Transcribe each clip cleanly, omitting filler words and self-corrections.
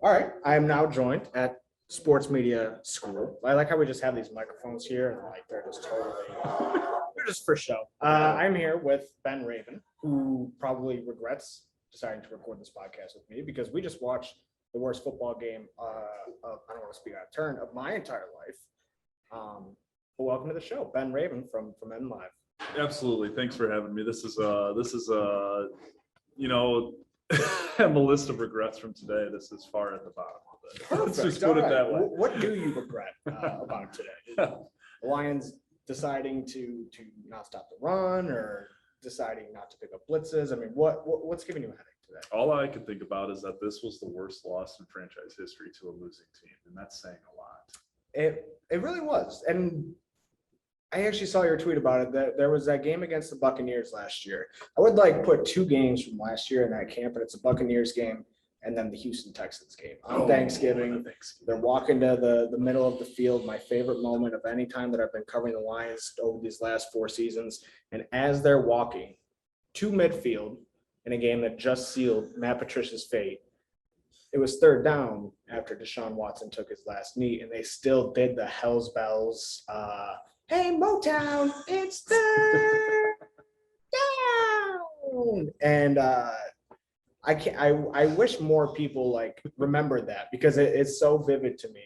All right, I am now joined at Sports Media School. I like how we just have these microphones here, and like they're just they're just for show. I'm here with Ben Raven, who probably regrets deciding to record this podcast with me because we just watched the worst football game of, I don't want to speak out of turn, of my entire life. But welcome to the show, Ben Raven from M Live. Absolutely, thanks for having me. This is on the list of regrets from today. This is far at the bottom of it. Perfect. Let's just put it that way. What do you regret about today? The Lions deciding to not stop the run, or deciding not to pick up blitzes? I mean, what's giving you a headache today? All I could think about is that this was the worst loss in franchise history to a losing team, and that's saying a lot. It really was, and I actually saw your tweet about it. That there was that game against the Buccaneers last year. I would put two games from last year in that camp, and it's a Buccaneers game and then the Houston Texans game on Thanksgiving. They're walking to the middle of the field. My favorite moment of any time that I've been covering the Lions over these last 4 seasons. And as they're walking to midfield in a game that just sealed Matt Patricia's fate, it was third down after Deshaun Watson took his last knee, and they still did the Hell's Bells. Hey, Motown, it's third down. And I wish more people remembered that, because it's so vivid to me.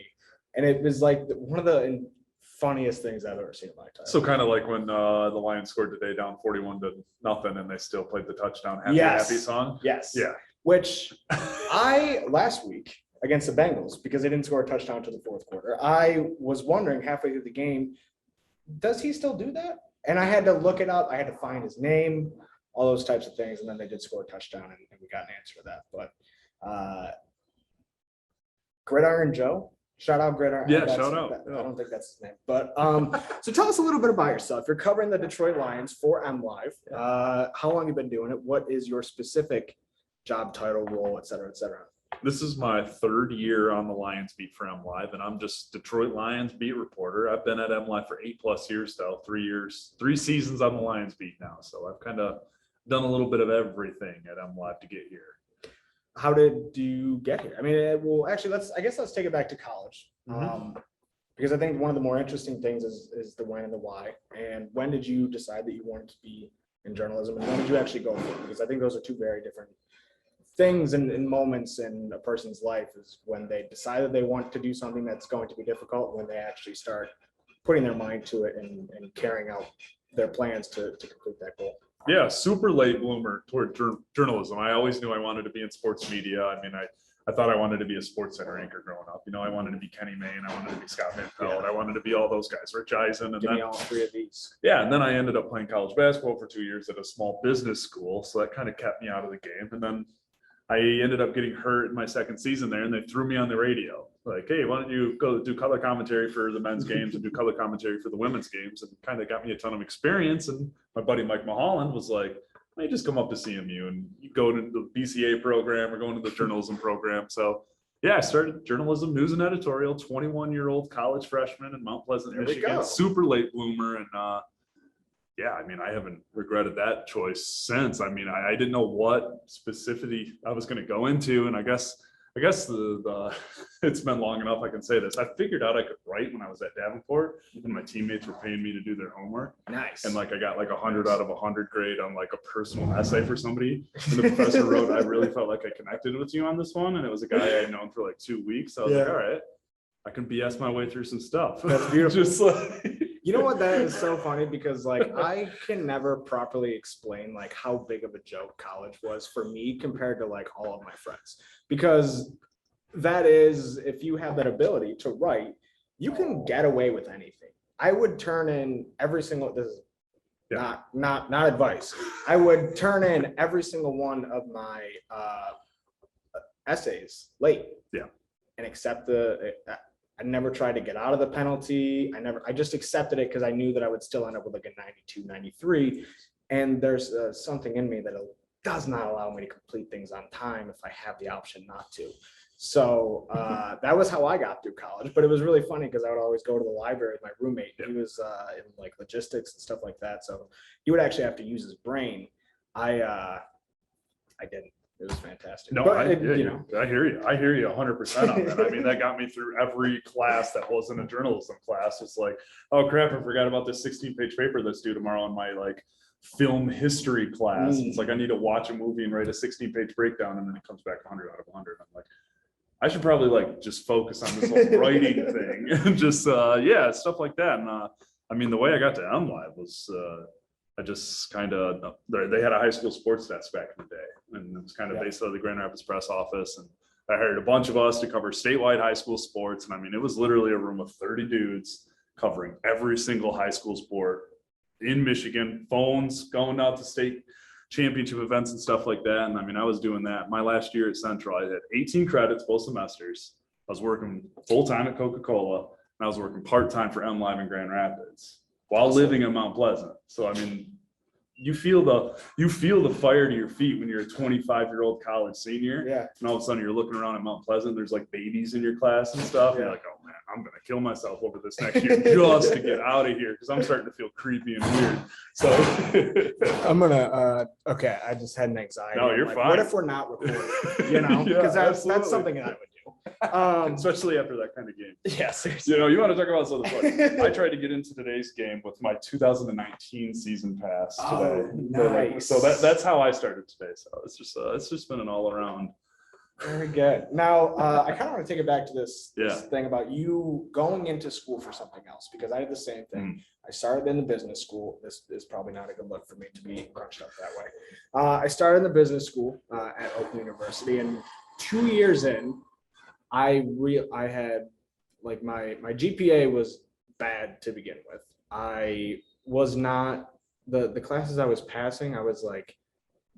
And it was one of the funniest things I've ever seen in my time. So kind of like when the Lions scored today down 41-0, and they still played the touchdown happy song. Yes. Yeah. Which last week against the Bengals, because they didn't score a touchdown to the fourth quarter, I was wondering halfway through the game, does he still do that? And I had to look it up. I had to find his name, all those types of things. And then they did score a touchdown, and we got an answer to that. But Gridiron Joe, shout out Gridiron. Yeah, shout out. I don't think that's his name. But so tell us a little bit about yourself. You're covering the Detroit Lions for M Live. How long have you been doing it? What is your specific job title, role, et cetera, et cetera? This is my 3rd year on the Lions beat for M Live, and I'm just Detroit Lions beat reporter. I've been at M Live for 8+ years now, 3 seasons on the Lions beat now. So I've kind of done a little bit of everything at M Live to get here. How did you get here? I mean, well, actually, let's take it back to college. Because I think one of the more interesting things is the when and the why. And when did you decide that you wanted to be in journalism, and when did you actually go for it? Because I think those are two very different things and moments in a person's life, is when they decide that they want to do something that's going to be difficult, and when they actually start putting their mind to it and carrying out their plans to complete that goal. Yeah, super late bloomer toward journalism. I always knew I wanted to be in sports media. I mean, I thought I wanted to be a Sports Center anchor growing up. I wanted to be Kenny Mayne. I wanted to be Scott Van Pelt. I wanted to be all those guys, Rich Eisen. Give me all 3 of these. Yeah, and then I ended up playing college basketball for 2 years at a small business school. So that kind of kept me out of the game. And then I ended up getting hurt in my 2nd season there, and they threw me on the radio. Like, hey, why don't you go do color commentary for the men's games and do color commentary for the women's games? And kind of got me a ton of experience. And my buddy Mike Mulholland was like, I just come up to CMU and you go to the BCA program or go into the journalism program. So yeah, I started journalism, news and editorial, 21-year-old college freshman in Mount Pleasant, Michigan, super late bloomer. And yeah, I mean, I haven't regretted that choice since. I mean, I didn't know what specificity I was going to go into. And I guess the it's been long enough I can say this. I figured out I could write when I was at Davenport, and my teammates were paying me to do their homework. Nice. And I got 100 out of 100 grade on a personal essay for somebody. And the professor wrote, I really felt like I connected with you on this one. And it was a guy I had known for 2 weeks. So I was like, all right, I can BS my way through some stuff. That's beautiful. Just you know what, that is so funny, because I can never properly explain how big of a joke college was for me compared to all of my friends, because that is, if you have that ability to write, you can get away with anything. I would turn in every single, this is not advice, I would turn in every single one of my essays late, and accept I never tried to get out of the penalty. I just accepted it because I knew that I would still end up with a 92, 93. And there's something in me that does not allow me to complete things on time if I have the option not to. So that was how I got through college. But it was really funny because I would always go to the library with my roommate. He was in logistics and stuff like that. So he would actually have to use his brain. I didn't. It was fantastic. No, But I hear you. I hear you 100% on that. I mean, that got me through every class that wasn't a journalism class. It's like, oh crap, I forgot about this 16-page paper that's due tomorrow in my like film history class. It's like I need to watch a movie and write a 16-page breakdown, and then it comes back 100 out of 100. I'm like, I should probably like just focus on this whole writing thing and just stuff like that. And I mean, the way I got to M Live was I just kind of, they had a high school sports desk back in the day, and it was kind of based out of the Grand Rapids press office. And I hired a bunch of us to cover statewide high school sports. And I mean, it was literally a room of 30 dudes covering every single high school sport in Michigan, phones going out to state championship events and stuff like that. And I mean, I was doing that my last year at Central. I had 18 credits both semesters. I was working full-time at Coca-Cola, and I was working part-time for M Live in Grand Rapids while living in Mount Pleasant. So I mean, you feel the fire to your feet when you're a 25-year-old college senior. Yeah. And all of a sudden you're looking around at Mount Pleasant, there's like babies in your class and stuff. Yeah. You're like, oh man, I'm gonna kill myself over this next year just to get out of here, because I'm starting to feel creepy and weird. So I'm gonna okay, I just had an anxiety. No, you're like, fine. What if we're not recording? You know, because Yeah, that's absolutely. something that I would do. especially after that kind of game. Yeah, seriously. You know, you want to talk about something funny. I tried to get into today's game with my 2019 season pass today. Nice. So that's how I started today. So it's just been an all around. Very good. Now, I kind of want to take it back to this Yeah. thing about you going into school for something else, because I did the same thing. I started in the business school. This is probably not a good look for me to be crunched up that way. I started in the business school at Oakland University, and 2 years in, I had like my GPA was bad to begin with. I was not the classes I was passing. I was like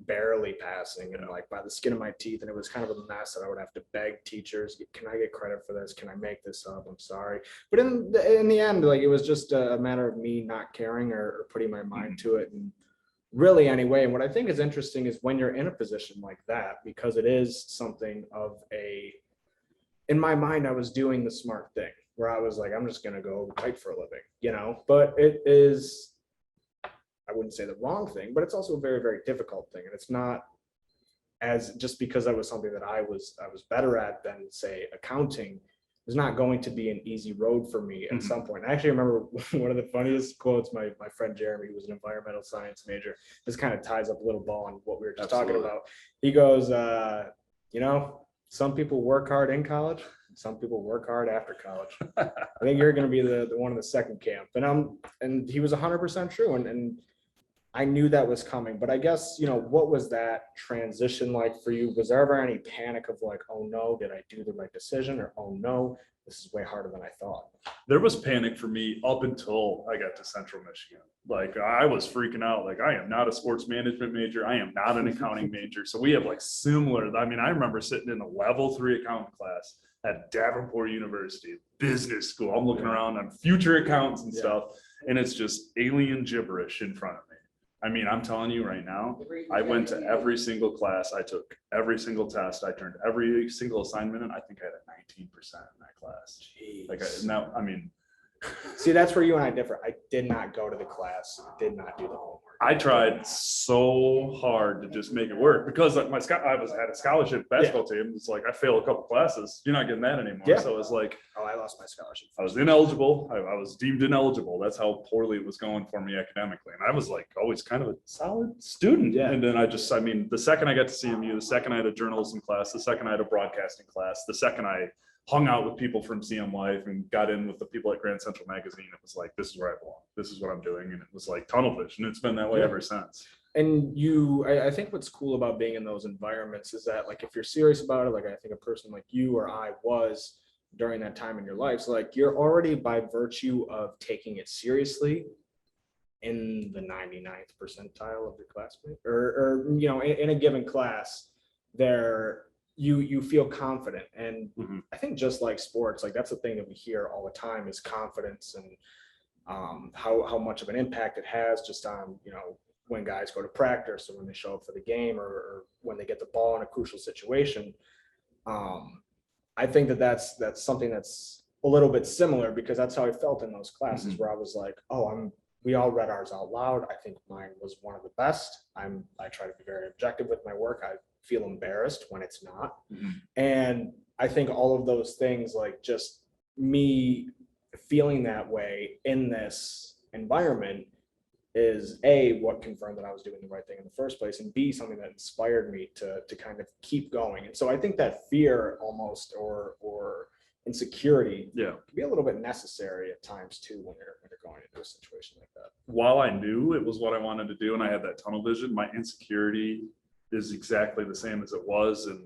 barely passing and like by the skin of my teeth, and it was kind of a mess that I would have to beg teachers, can I get credit for this, can I make this up, I'm sorry. But in the end, like it was just a matter of me not caring or putting my mind to it. And really anyway, and what I think is interesting is when you're in a position like that, because it is something of in my mind I was doing the smart thing where I was like, I'm just gonna go write for a living, you know. But it is, I wouldn't say the wrong thing, but it's also a very, very difficult thing. And it's not as just because that was something that I was better at than say accounting, is not going to be an easy road for me at some point. I actually remember one of the funniest quotes, my friend Jeremy, who was an environmental science major, this kind of ties up a little ball on what we were just talking about. He goes, you know, some people work hard in college, some people work hard after college. I think you're going to be the one in the second camp. And he was 100% true. And I knew that was coming, but I guess, you know, what was that transition like for you? Was there ever any panic of like, oh no, did I do the right decision? Or, oh no, this is way harder than I thought? There was panic for me up until I got to Central Michigan. Like I was freaking out. Like I am not a sports management major. I am not an accounting major. So we have like similar, I mean, I remember sitting in a level 3 accounting class at Davenport University, business school. I'm looking around on future accountants and stuff, and it's just alien gibberish in front of me. I mean, I'm telling you right now, I went to every single class, I took every single test, I turned every single assignment in. I think I had a 19% in that class. Jeez. Like now, I mean, see, that's where you and I differ. I did not go to the class, did not do the homework. I tried so hard to just make it work because like I had a scholarship basketball team. It's like I failed a couple classes. You're not getting that anymore. Yeah. So it's like, oh, I lost my scholarship. I was ineligible. I was deemed ineligible. That's how poorly it was going for me academically. And I was like always kind of a solid student. Yeah. And then I mean, the second I got to CMU, the second I had a journalism class, the second I had a broadcasting class, the second I hung out with people from CM Life and got in with the people at Grand Central Magazine, it was like, this is where I belong. This is what I'm doing. And it was like tunnel vision. It's been that way ever since. And I think what's cool about being in those environments is that like, if you're serious about it, like I think a person like you or I was during that time in your life, so like you're already by virtue of taking it seriously in the 99th percentile of your classmate or you know, in a given class there, you feel confident. And I think just like sports, like that's the thing that we hear all the time is confidence and how much of an impact it has just on, you know, when guys go to practice or when they show up for the game or when they get the ball in a crucial situation. I think that's something that's a little bit similar because that's how I felt in those classes where I was like, oh, we all read ours out loud. I think mine was one of the best. I try to be very objective with my work. I feel embarrassed when it's not. Mhm. And I think all of those things, like just me feeling that way in this environment, is A, what confirmed that I was doing the right thing in the first place, and B, something that inspired me to kind of keep going. And so I think that fear almost or insecurity Yeah. can be a little bit necessary at times too when you're going into a situation like that. While I knew it was what I wanted to do and I had that tunnel vision, my insecurity is exactly the same as it was in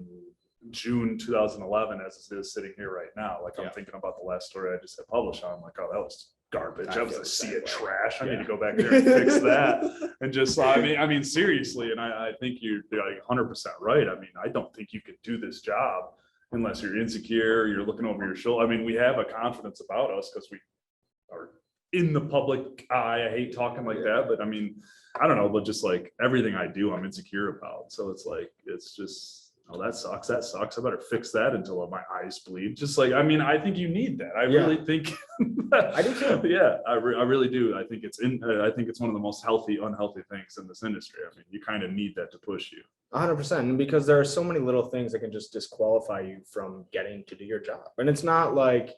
June 2011 as it is sitting here right now. Like, I'm Yeah. thinking about the last story I just had published on. I'm like, oh, that was garbage. I That was feel a the sea same of way. trash. I need Yeah. to go back there and fix that. And just, I mean, seriously, and I think you're like 100% right. I mean, I don't think you could do this job unless you're insecure, you're looking over your shoulder. I mean, we have a confidence about us because we are in the public eye. I hate talking like that, but I mean, I don't know, but just like everything I do, I'm insecure about. So it's like, it's just, oh, that sucks. That sucks. I better fix that until my eyes bleed. Just like, I mean, I think you need that. I Yeah. really think. I do too. Yeah, I really do. I think I think it's one of the most unhealthy things in this industry. I mean, you kind of need that to push you. 100%, and because there are so many little things that can just disqualify you from getting to do your job. And it's not like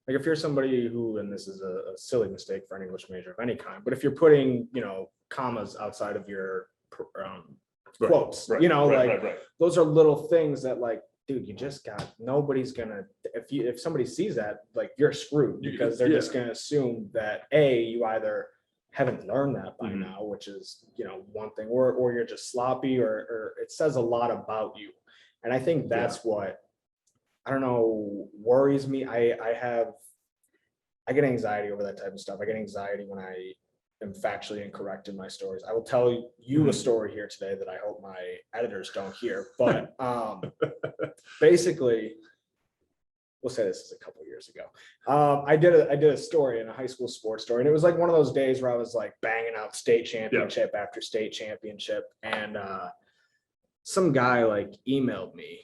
if you're somebody who, and this is a silly mistake for an English major of any kind, but if you're putting, commas outside of your quotes, those are little things that, like, dude, you just got, nobody's gonna, if somebody sees that, like, you're screwed, because they're just gonna assume that you either haven't learned that by now, which is, one thing, or you're just sloppy, or it says a lot about you. And I think that's what, I don't know, worries me. I get anxiety over that type of stuff. I get anxiety when I am factually incorrect in my stories. I will tell you a story here today that I hope my editors don't hear, but basically, we'll say this is a couple years ago. I did a story in a high school sports story, and it was like one of those days where I was like banging out state championship after state championship, and some guy like emailed me,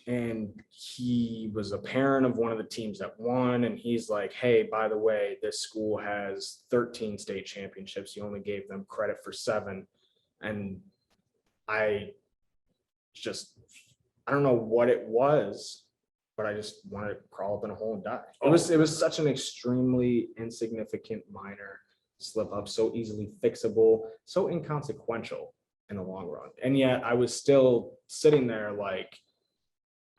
and he was a parent of one of the teams that won, and he's like, hey, by the way, this school has 13 state championships. You only gave them credit for 7. And I don't know what it was, but I just wanted to crawl up in a hole and die. It was such an extremely insignificant, minor slip up, so easily fixable, so inconsequential in the long run. And yet I was still sitting there like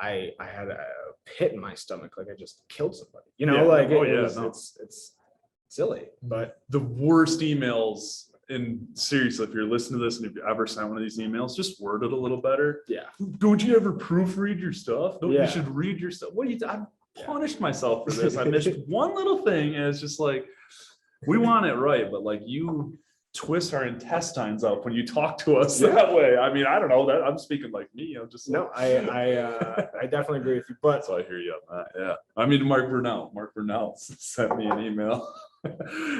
I had a pit in my stomach, like I just killed somebody. It's silly. But the worst emails, and seriously, if you're listening to this and if you ever sent one of these emails, just word it a little better. Yeah. Don't you ever proofread your stuff? Don't Yeah. you should read your stuff? What do you? I punished myself for this. I missed one little thing, and it's just like, we want it right, but like, you twist our intestines up when you talk to us that way. I mean, I don't know, that I'm speaking like me. I'm just like, no, I definitely agree with you. But so I hear you on that. Yeah. I mean, Mark Burnell sent me an email.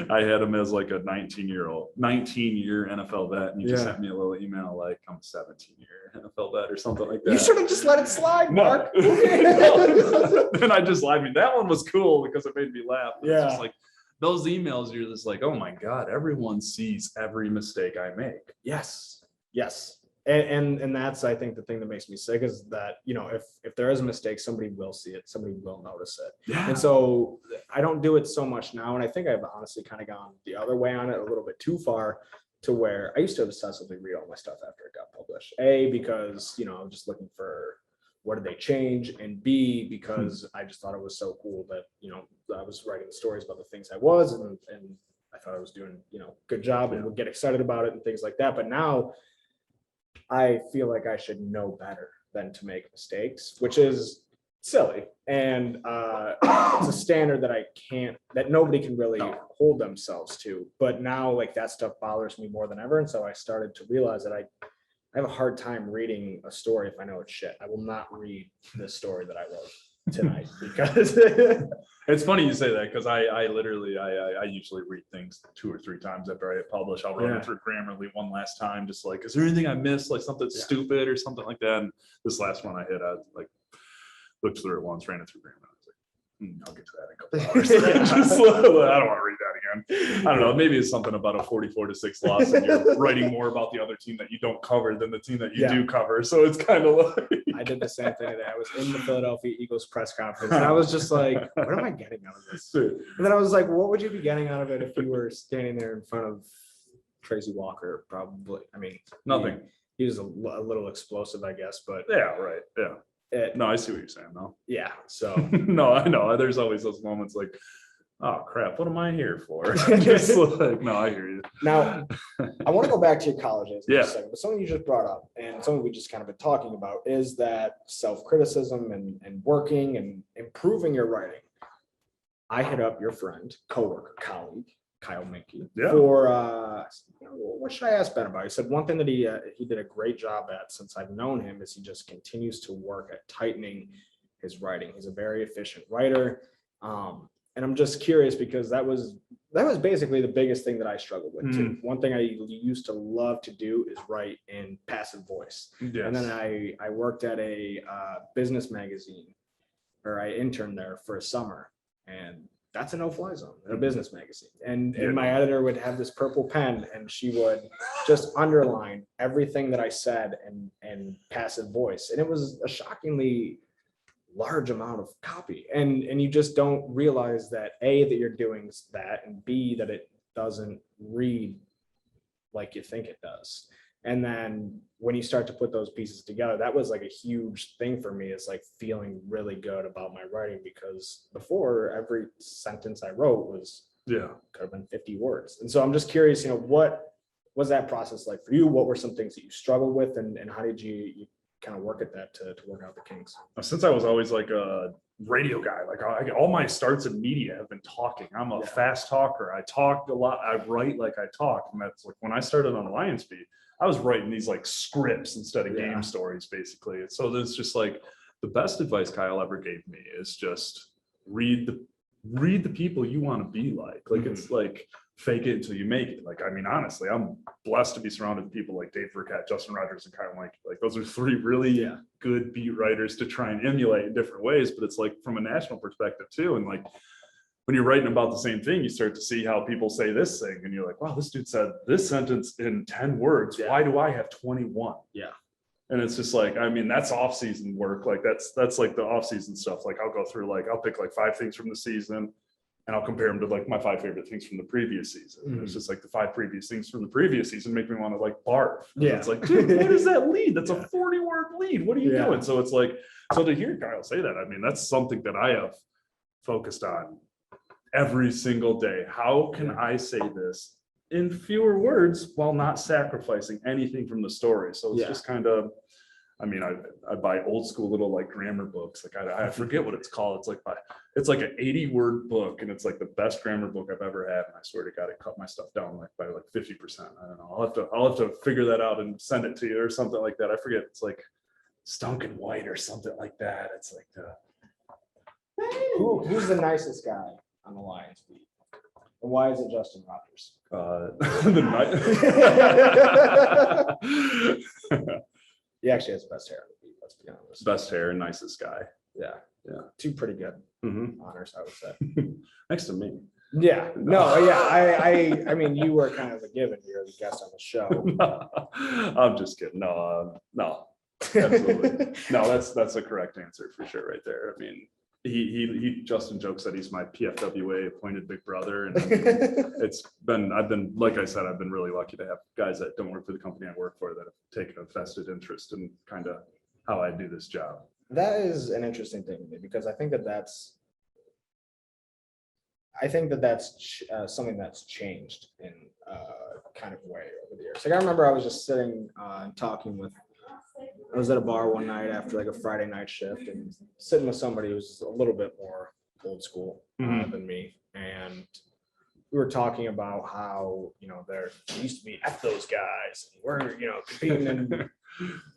I had him as like a 19-year NFL vet, and he just sent me a little email like, I'm a 17-year NFL vet or something like that. You should have just let it slide, Mark. Then I mean, that one was cool because it made me laugh. It's just like those emails, you're just like, oh my God, everyone sees every mistake I make. Yes. And that's, I think, the thing that makes me sick is that, if there is a mistake, somebody will see it, somebody will notice it. Yeah. And so I don't do it so much now. And I think I've honestly kind of gone the other way on it a little bit too far, to where I used to obsessively read all my stuff after it got published. A, because, I'm just looking for what did they change, and B, because I just thought it was so cool that, I was writing the stories about the things I was, and I thought I was doing, good job, and would get excited about it and things like that. But now I feel like I should know better than to make mistakes, which is silly. And it's a standard that nobody can really hold themselves to. But now, like, that stuff bothers me more than ever. And so I started to realize that I have a hard time reading a story if I know it's shit. I will not read this story that I wrote tonight, because it's funny you say that, because I literally usually read things 2 or 3 times after I hit publish. I'll run it through Grammarly one last time, just like, is there anything I missed, like something stupid or something like that. And this last one I like looked through it once, ran it through Grammarly. I was like, I'll get to that in a couple hours. I don't want to read that again. And I don't know, maybe it's something about a 44-6 loss and you're writing more about the other team that you don't cover than the team that you do cover. So it's kind of like I did the same thing today. I was in the Philadelphia Eagles press conference and I was just like, what am I getting out of this? And then I was like, what would you be getting out of it if you were standing there in front of Tracy Walker? Probably. I mean, nothing. He was a little explosive, I guess, but yeah, right. Yeah. No, I see what you're saying though. Yeah. So no, I know. There's always those moments like, oh crap, what am I here for? Just like, no, I hear you. Now, I want to go back to your college days in Yeah. a second, but something you just brought up and something we just kind of been talking about is that self-criticism and working and improving your writing. I hit up your friend, coworker, colleague, Kyle Minke, for what should I ask Ben about? He said one thing that he did a great job at since I've known him is he just continues to work at tightening his writing. He's a very efficient writer. And I'm just curious because that was basically the biggest thing that I struggled with too. One thing I used to love to do is write in passive voice. Yes. And then I worked at a business magazine, or I interned there for a summer, and that's a no-fly zone, a business magazine. And my editor would have this purple pen and she would just underline everything that I said and passive voice. And it was a shockingly large amount of copy. And you just don't realize that A, that you're doing that, and B, that it doesn't read like you think it does. And then when you start to put those pieces together, that was like a huge thing for me, is like feeling really good about my writing, because before every sentence I wrote was could have been 50 words. And so I'm just curious, what was that process like for you? What were some things that you struggled with, and how did you kind of work at that to work out the kinks? Since I was always like a radio guy, like all my starts in media have been talking. I'm a fast talker. I talk a lot. I write like I talk. And that's like when I started on Lions Beat, I was writing these like scripts instead of game stories, basically. And so there's just like the best advice Kyle ever gave me is just read the people you want to be like. Like it's like fake it until you make it. Like, I mean, honestly, I'm blessed to be surrounded with people like Dave Burkett, Justin Rogers, and Kyle Minke. Like those are three really good beat writers to try and emulate in different ways. But it's like from a national perspective too. And like when you're writing about the same thing, you start to see how people say this thing and you're like, wow, this dude said this sentence in 10 words. Why do I have 21? And it's just like, I mean, that's off-season work. Like that's like the off-season stuff. Like I'll go through, like I'll pick like 5 things from the season and I'll compare them to like my 5 favorite things from the previous season. It's just like the 5 previous things from the previous season make me want to like barf. It's like, dude, what is that lead? That's a 40-word lead. What are you doing? So it's like, so to hear Kyle say that, I mean, that's something that I have focused on every single day. How can I say this in fewer words while not sacrificing anything from the story? So it's just kind of, I mean, I buy old school little like grammar books. Like I forget what it's called. It's like an 80-word book, and it's like the best grammar book I've ever had. And I swear to God, it cut my stuff down like by like 50%. I don't know. I'll have to figure that out and send it to you or something like that. I forget. It's like Stunk and White or something like that. It's like who's the nicest guy on the Lions beat? And why is it Justin Rogers? He actually has the best hair on the beat, let's be honest. Best hair and nicest guy. Yeah. 2 pretty good honors, I would say. Next to me. I mean, you were kind of a given. You're the guest on the show. I'm just kidding. No, absolutely. No, that's a correct answer for sure right there. I mean, he Justin jokes that he's my PFWA appointed big brother, and I've been like I said, I've been really lucky to have guys that don't work for the company I work for that have taken a vested interest in kind of how I do this job. That is an interesting thing to me, because I think that that's something that's changed in kind of way over the years. Like I remember I was just sitting and talking with. I was at a bar one night after like a Friday night shift and sitting with somebody who was a little bit more old school than me. And we were talking about how, there used to be F those guys. And we're, competing.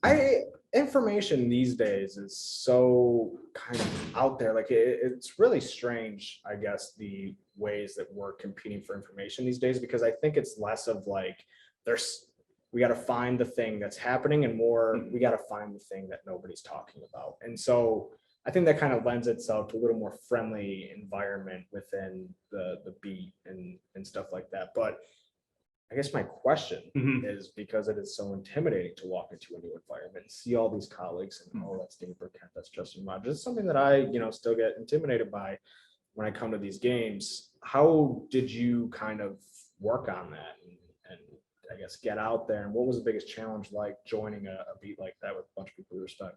And information these days is so kind of out there. Like it's really strange, I guess, the ways that we're competing for information these days, because I think it's less of like, we got to find the thing that's happening, and more we got to find the thing that nobody's talking about. And so I think that kind of lends itself to a little more friendly environment within the beat and stuff like that. But I guess my question is, because it is so intimidating to walk into a new environment and see all these colleagues and oh, that's Dave Burkett, that's Justin Rogers. It's something that I, still get intimidated by when I come to these games. How did you kind of work on that and I guess get out there? And what was the biggest challenge like joining a beat like that with a bunch of people you respect?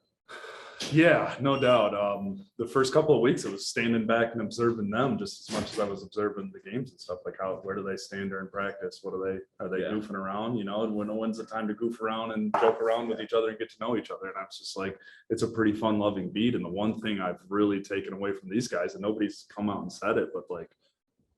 Yeah, no doubt. The first couple of weeks, it was standing back and observing them just as much as I was observing the games and stuff. Like where do they stand during practice? Are they goofing around? And when's the time to goof around and joke around with each other and get to know each other? And I was just like, it's a pretty fun loving beat. And the one thing I've really taken away from these guys, and nobody's come out and said it, but like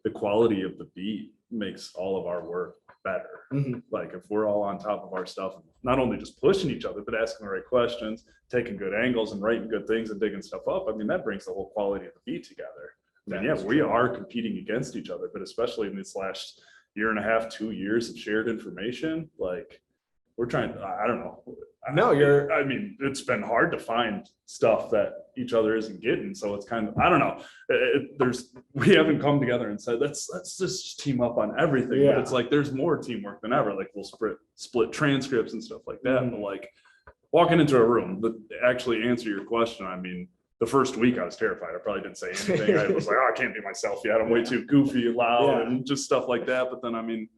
the quality of the beat makes all of our work better. Like if we're all on top of our stuff, not only just pushing each other, but asking the right questions, taking good angles and writing good things and digging stuff up. I mean, that brings the whole quality of the beat together. I mean, we are competing against each other, but especially in this last year and a half, 2 years of shared information, like we're trying to, I don't know. No, I mean, it's been hard to find stuff that each other isn't getting. So it's kind of, I don't know. We haven't come together and said, let's just team up on everything. But it's like, there's more teamwork than ever. Like we'll split transcripts and stuff like that. But like walking into a room, to actually answer your question, I mean, the first week I was terrified. I probably didn't say anything. I was like, oh, I can't be myself yet. I'm way too goofy and loud and just stuff like that. But then, I mean,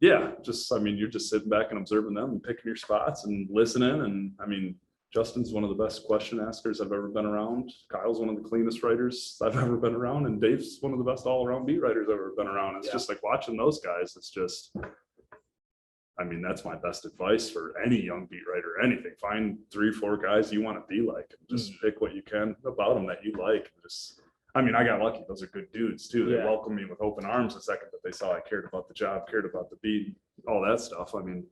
you're just sitting back and observing them and picking your spots and listening. And I mean, Justin's one of the best question askers I've ever been around. Kyle's one of the cleanest writers I've ever been around. And Dave's one of the best all around beat writers I've ever been around. It's just like watching those guys. It's just, I mean, that's my best advice for any young beat writer or anything. Find 3 or 4 guys you want to be like, and just pick what you can about them that you like. I mean, I got lucky. Those are good dudes too. They welcomed me with open arms the second that they saw I cared about the job, cared about the beat, all that stuff. I mean,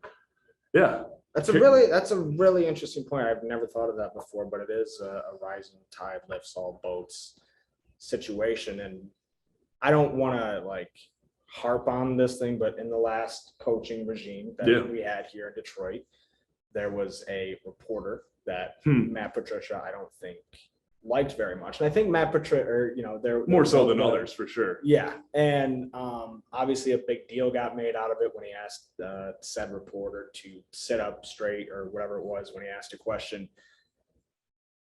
yeah. That's a really interesting point. I've never thought of that before, but it is a rising tide lifts all boats situation. And I don't want to like harp on this thing, but in the last coaching regime that we had here in Detroit, there was a reporter that Matt Patricia, I don't think liked very much. And I think Matt Patricia, they're more so than others for sure. Yeah. And obviously a big deal got made out of it when he asked said reporter to sit up straight or whatever it was when he asked a question.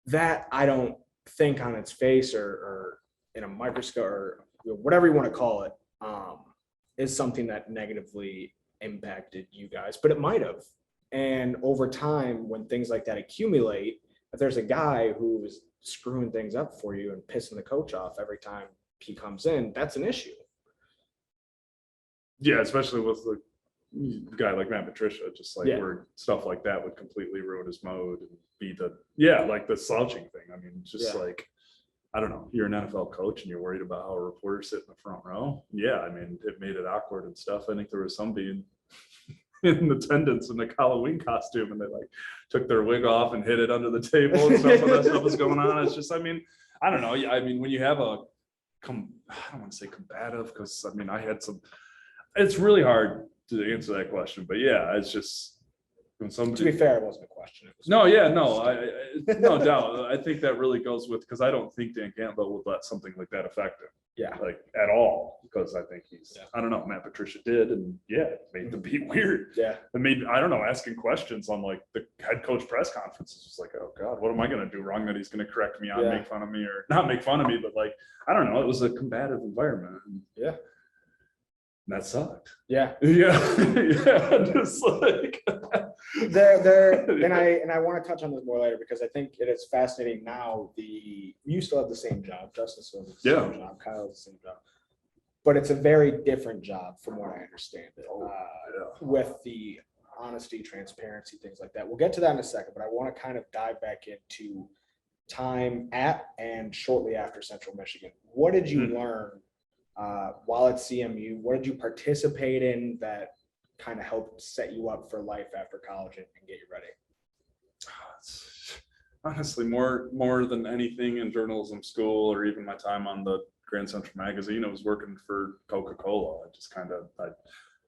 That I don't think on its face or in a microscope or whatever you want to call it, is something that negatively impacted you guys, but it might have. And over time, when things like that accumulate, if there's a guy who's screwing things up for you and pissing the coach off every time he comes in, that's an issue. Yeah, especially with the guy like Matt Patricia, just like where stuff like that would completely ruin his mode and be like the slouching thing. I mean, just like, I don't know, you're an NFL coach and you're worried about how a reporter sit in the front row. Yeah, I mean, it made it awkward and stuff. I think there was somebody in attendance in the Halloween costume and they like took their wig off and hid it under the table and stuff when that stuff was going on. It's just, I mean, I don't know. I mean, when you have I don't want to say combative, because I mean, it's really hard to answer that question, but yeah, it's just when somebody. To be fair, it wasn't a question. No doubt. I think that really goes with, because I don't think Dan Campbell would let something like that affect him. Yeah. Like at all, because I think I don't know, Matt Patricia did, and it made the beat weird. Yeah. It made, I don't know, asking questions on like the head coach press conferences was like, oh God, what am I going to do wrong that he's going to correct me on, make fun of me, or not make fun of me, but like, I don't know, it was a combative environment. Yeah. That sucked. Yeah. Just like and I want to touch on this more later, because I think it is fascinating now. You still have the same job, Justin still has the same job, Kyle has the same job, but it's a very different job from what I understand it. With the honesty, transparency, things like that. We'll get to that in a second, but I want to kind of dive back into time at and shortly after Central Michigan. What did you learn while at CMU? What did you participate in that kind of helped set you up for life after college and get you ready? Honestly, more than anything in journalism school or even my time on the Grand Central magazine, I was working for Coca-Cola. I just kind of,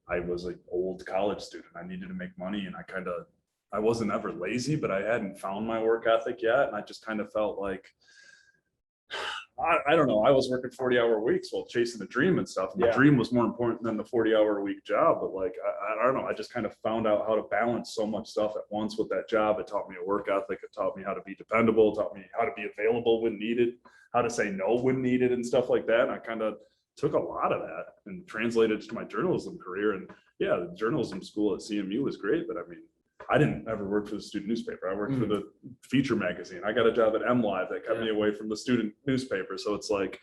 I was an old college student. I needed to make money, and I kind of I wasn't ever lazy, but I hadn't found my work ethic yet. And I just kind of felt like, I don't know, I was working 40-hour weeks while chasing a dream and stuff. And the dream was more important than the 40-hour a week job. But like, I don't know, I just kind of found out how to balance so much stuff at once with that job. It taught me a work ethic. It taught me how to be dependable, taught me how to be available when needed, how to say no when needed and stuff like that. And I kind of took a lot of that and translated it to my journalism career. And yeah, the journalism school at CMU was great, but I mean, I didn't ever work for the student newspaper. I worked for the feature magazine. I got a job at MLive that kept me away from the student newspaper. So it's like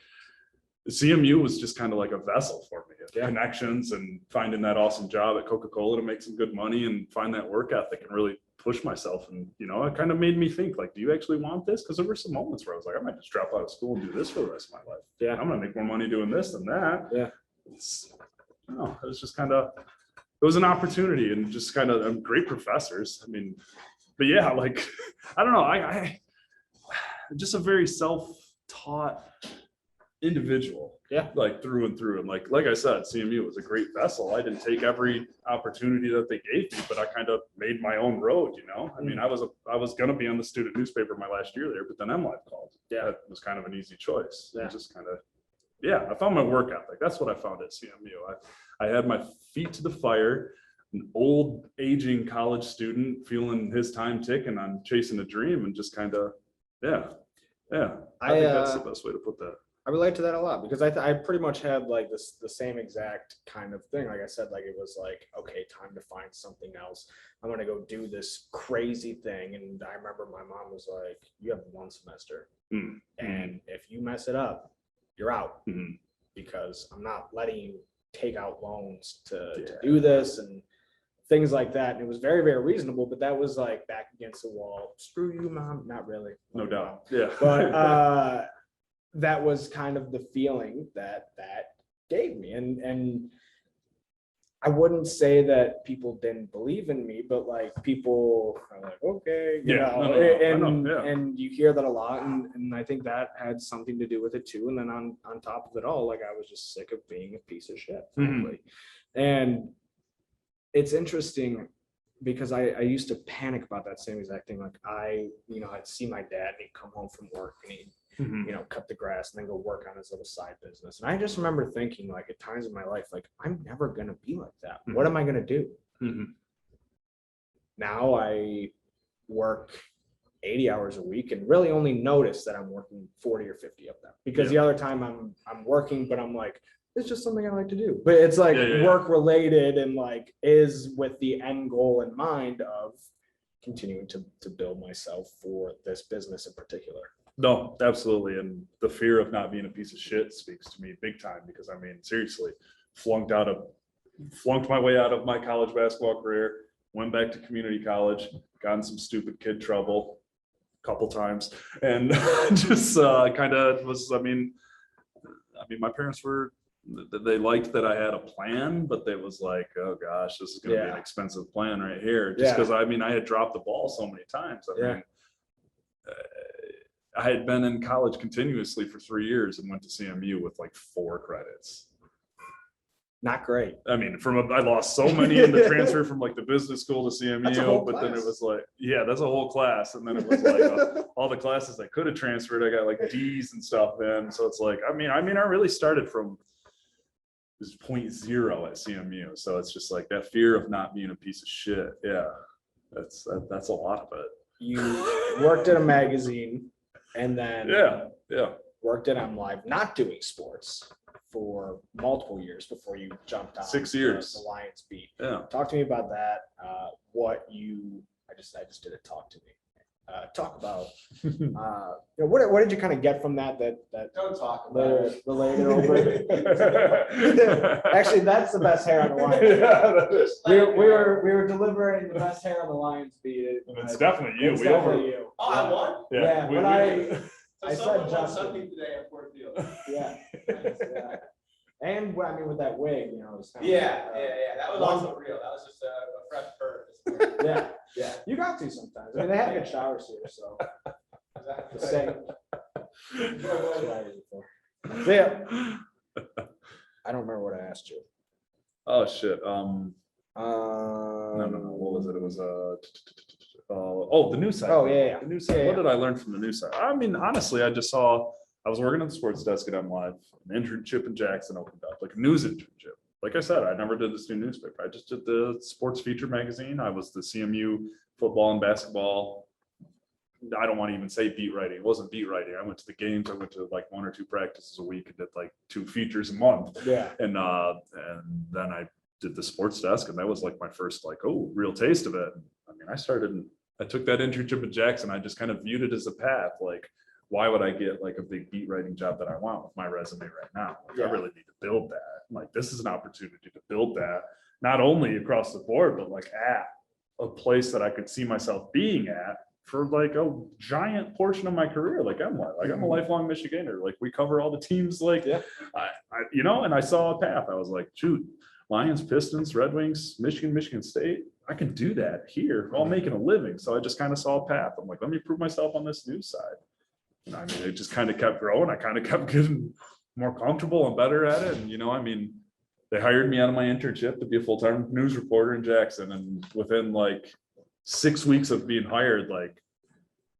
CMU was just kind of like a vessel for me, connections and finding that awesome job at Coca-Cola to make some good money and find that work ethic and really push myself. And, you know, it kind of made me think like, do you actually want this? Because there were some moments where I was like, I might just drop out of school and do this for the rest of my life. Yeah, I'm going to make more money doing this than that. Yeah. It was just kind of, it was an opportunity and just kind of great professors. I mean, but yeah, like, I don't know. I just a very self-taught individual. Yeah. Like through and through. And like I said, CMU was a great vessel. I didn't take every opportunity that they gave me, but I kind of made my own road, you know? I mean, I was going to be on the student newspaper my last year there, but then MLive called. Yeah. That was kind of an easy choice. Yeah. Just kind of, I found my work ethic. That's what I found at CMU. I had my feet to the fire, an old aging college student feeling his time ticking on chasing a dream and just kind of, I think that's the best way to put that. I relate to that a lot because I pretty much had like the same exact kind of thing. Like I said, like it was like, okay, time to find something else. I'm going to go do this crazy thing. And I remember my mom was like, you have one semester and if you mess it up, you're out because I'm not letting you take out loans to do this and things like that. And it was very, very reasonable, but that was like back against the wall. Screw you, mom. Not really. No doubt. Yeah. But that was kind of the feeling that gave me. And I wouldn't say that people didn't believe in me, but like people are like, okay, you know, and you hear that a lot. And I think that had something to do with it too. And then on top of it all, like I was just sick of being a piece of shit, frankly. And it's interesting because I used to panic about that same exact thing. Like I'd see my dad and he'd come home from work and he'd, you know, cut the grass and then go work on his little side business. And I just remember thinking like at times in my life, like, I'm never going to be like that. What am I going to do? Now I work 80 hours a week and really only notice that I'm working 40 or 50 of them because the other time I'm working, but I'm like, it's just something I like to do. But it's like work related and like is with the end goal in mind of continuing to build myself for this business in particular. No, absolutely. And the fear of not being a piece of shit speaks to me big time because I mean, seriously, flunked my way out of my college basketball career, went back to community college, got in some stupid kid trouble a couple times and just kind of was, I mean, my parents they liked that I had a plan, but they was like, oh gosh, this is going to be an expensive plan right here. Just because I mean, I had dropped the ball so many times. I mean, I had been in college continuously for 3 years and went to CMU with like 4 credits. Not great. I mean, I lost so many in the transfer from like the business school to CMU, but then it was like, that's a whole class. And then it was like all the classes I could have transferred, I got like D's and stuff in. So it's like, I mean, I really started from this 0.0 at CMU. So it's just like that fear of not being a piece of shit. Yeah, that's a lot of it. You worked at a magazine and then worked at MLive, not doing sports for multiple years before you jumped on 6 years the Lions beat. Yeah. Talk to me about that. I just did a talk to me. Talk about you know, what did you kind of get from that don't talk about it. Related over. Actually, that's the best hair on the Lions. That is. We were delivering the best hair on the Lions beat. It's definitely you. It's definitely you. Oh, I won? Yeah. I said something today at Fort Field. Yeah. And I mean, with that wig, you know, it was kind of that was also real. That was just a fresh fur. Yeah. You got to sometimes. I mean, they have good showers here, so. The same. I don't remember what I asked you. Oh shit. No. What was it? It was The news side. Oh, yeah. The news side. Yeah, What yeah. did I learn from the news side? I mean, honestly, I just saw, I was working at the sports desk at M Live, an internship in Jackson opened up, like a news internship. Like I said, I never did this new newspaper. I just did the sports feature magazine. I was the CMU football and basketball. I don't want to even say beat writing. It wasn't beat writing. I went to the games. I went to like 1 or 2 practices a week and did like 2 features a month. Yeah. And then I did the sports desk, and that was like my first like, oh, real taste of it. I mean, I took that internship at Jackson. I just kind of viewed it as a path. Like, why would I get like a big beat writing job that I want with my resume right now? Like, I really need to build that. Like, this is an opportunity to build that, not only across the board, but like at a place that I could see myself being at for like a giant portion of my career. Like I'm a lifelong Michiganer. Like we cover all the teams. Like, and I saw a path. I was like, shoot, Lions, Pistons, Red Wings, Michigan State. I can do that here while making a living. So I just kind of saw a path. I'm like, let me prove myself on this news side. And I mean, it just kind of kept growing. I kind of kept getting more comfortable and better at it. And, they hired me out of my internship to be a full-time news reporter in Jackson. And within like 6 weeks of being hired, like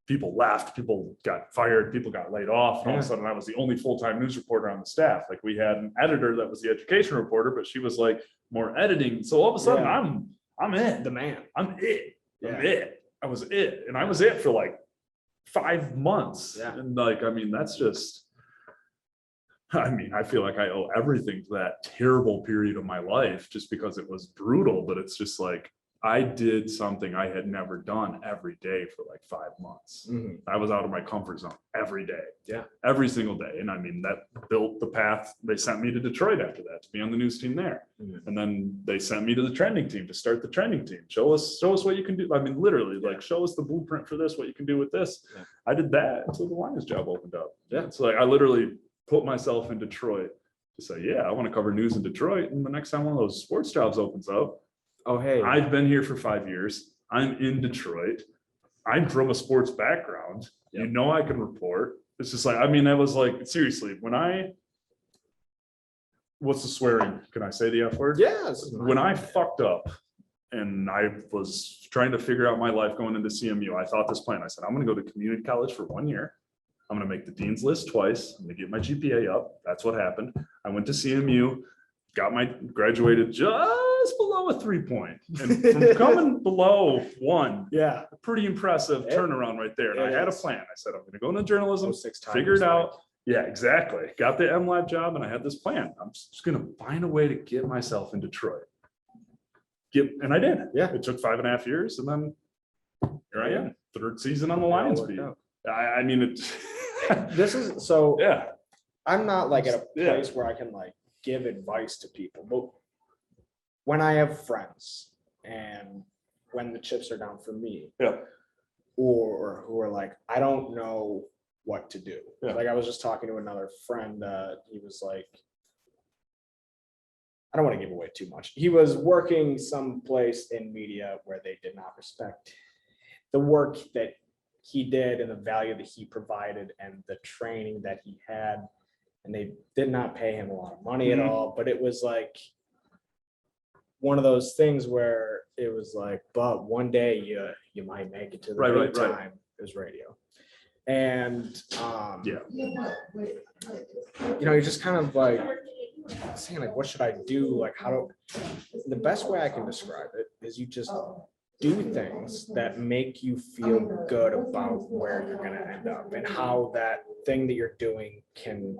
people left, people got fired, people got laid off. And all of a sudden I was the only full-time news reporter on the staff. Like we had an editor that was the education reporter, but she was like more editing. So all of a sudden I'm it. The man. I'm it. I'm it. I was it. And I was it for like 5 months. Yeah. And like, I mean, that's just, I feel like I owe everything to that terrible period of my life just because it was brutal, but it's just like, I did something I had never done every day for like 5 months. I was out of my comfort zone every day. Yeah. Every single day. And I mean, that built the path. They sent me to Detroit after that to be on the news team there. And then they sent me to the trending team to start the trending team. Show us what you can do. I mean, literally, like show us the blueprint for this, what you can do with this. Yeah. I did that until the Lions job opened up. Yeah. It's like I literally put myself in Detroit to say, yeah, I want to cover news in Detroit. And the next time one of those sports jobs opens up, oh, hey, I've been here for 5 years. I'm in Detroit. I'm from a sports background. Yep. I can report. It's just like, I mean, I was like, seriously, what's the swearing? Can I say the F word? Yes. When I fucked up and I was trying to figure out my life going into CMU, I thought this plan. I said, I'm going to go to community college for 1 year. I'm going to make the dean's list twice. I'm going to get my GPA up. That's what happened. I went to CMU, graduated just below a 3-point, and from coming below 1, a pretty impressive turnaround right there. And I had a plan. I said, I'm going to go into journalism, figure it out. Yeah, exactly. Got the M Live job, and I had this plan. I'm just going to find a way to get myself in Detroit. And I did. Yeah. It took 5.5 years, and then here I am, 3rd season on the Lions beat. I mean, this is so. Yeah. I'm not like at a place where I can like give advice to people, but when I have friends and when the chips are down for me, or who are like, I don't know what to do. Like I was just talking to another friend. He was like, I don't want to give away too much. He was working someplace in media where they did not respect the work that he did and the value that he provided and the training that he had. And they did not pay him a lot of money at all, but it was like one of those things where it was like, but one day you might make it to the big time. It was radio. And you're just kind of like saying like, what should I do? Like the best way I can describe it is you just do things that make you feel good about where you're going to end up and how that thing that you're doing can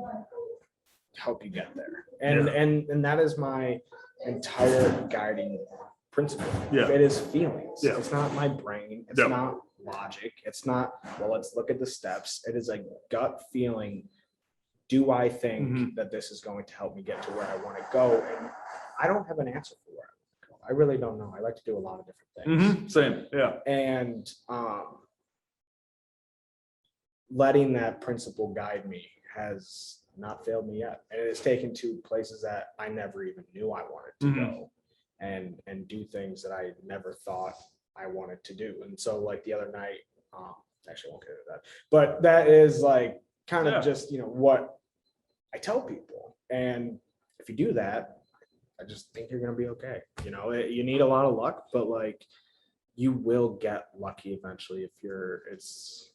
help you get there. And that is my entire guiding principle. It is feelings. It's not my brain. It's not logic. It's not, well, let's look at the steps. It is a gut feeling. Do I think that this is going to help me get to where I want to go? And I don't have an answer for it. I really don't know. I like to do a lot of different things. Same. Yeah. And letting that principle guide me has not failed me yet. And it has taken to places that I never even knew I wanted to go and do things that I never thought I wanted to do. And so like the other night, actually I won't get into that, but that is like kind of just, what I tell people. And if you do that, I just think you're going to be okay. You need a lot of luck, but like you will get lucky eventually it's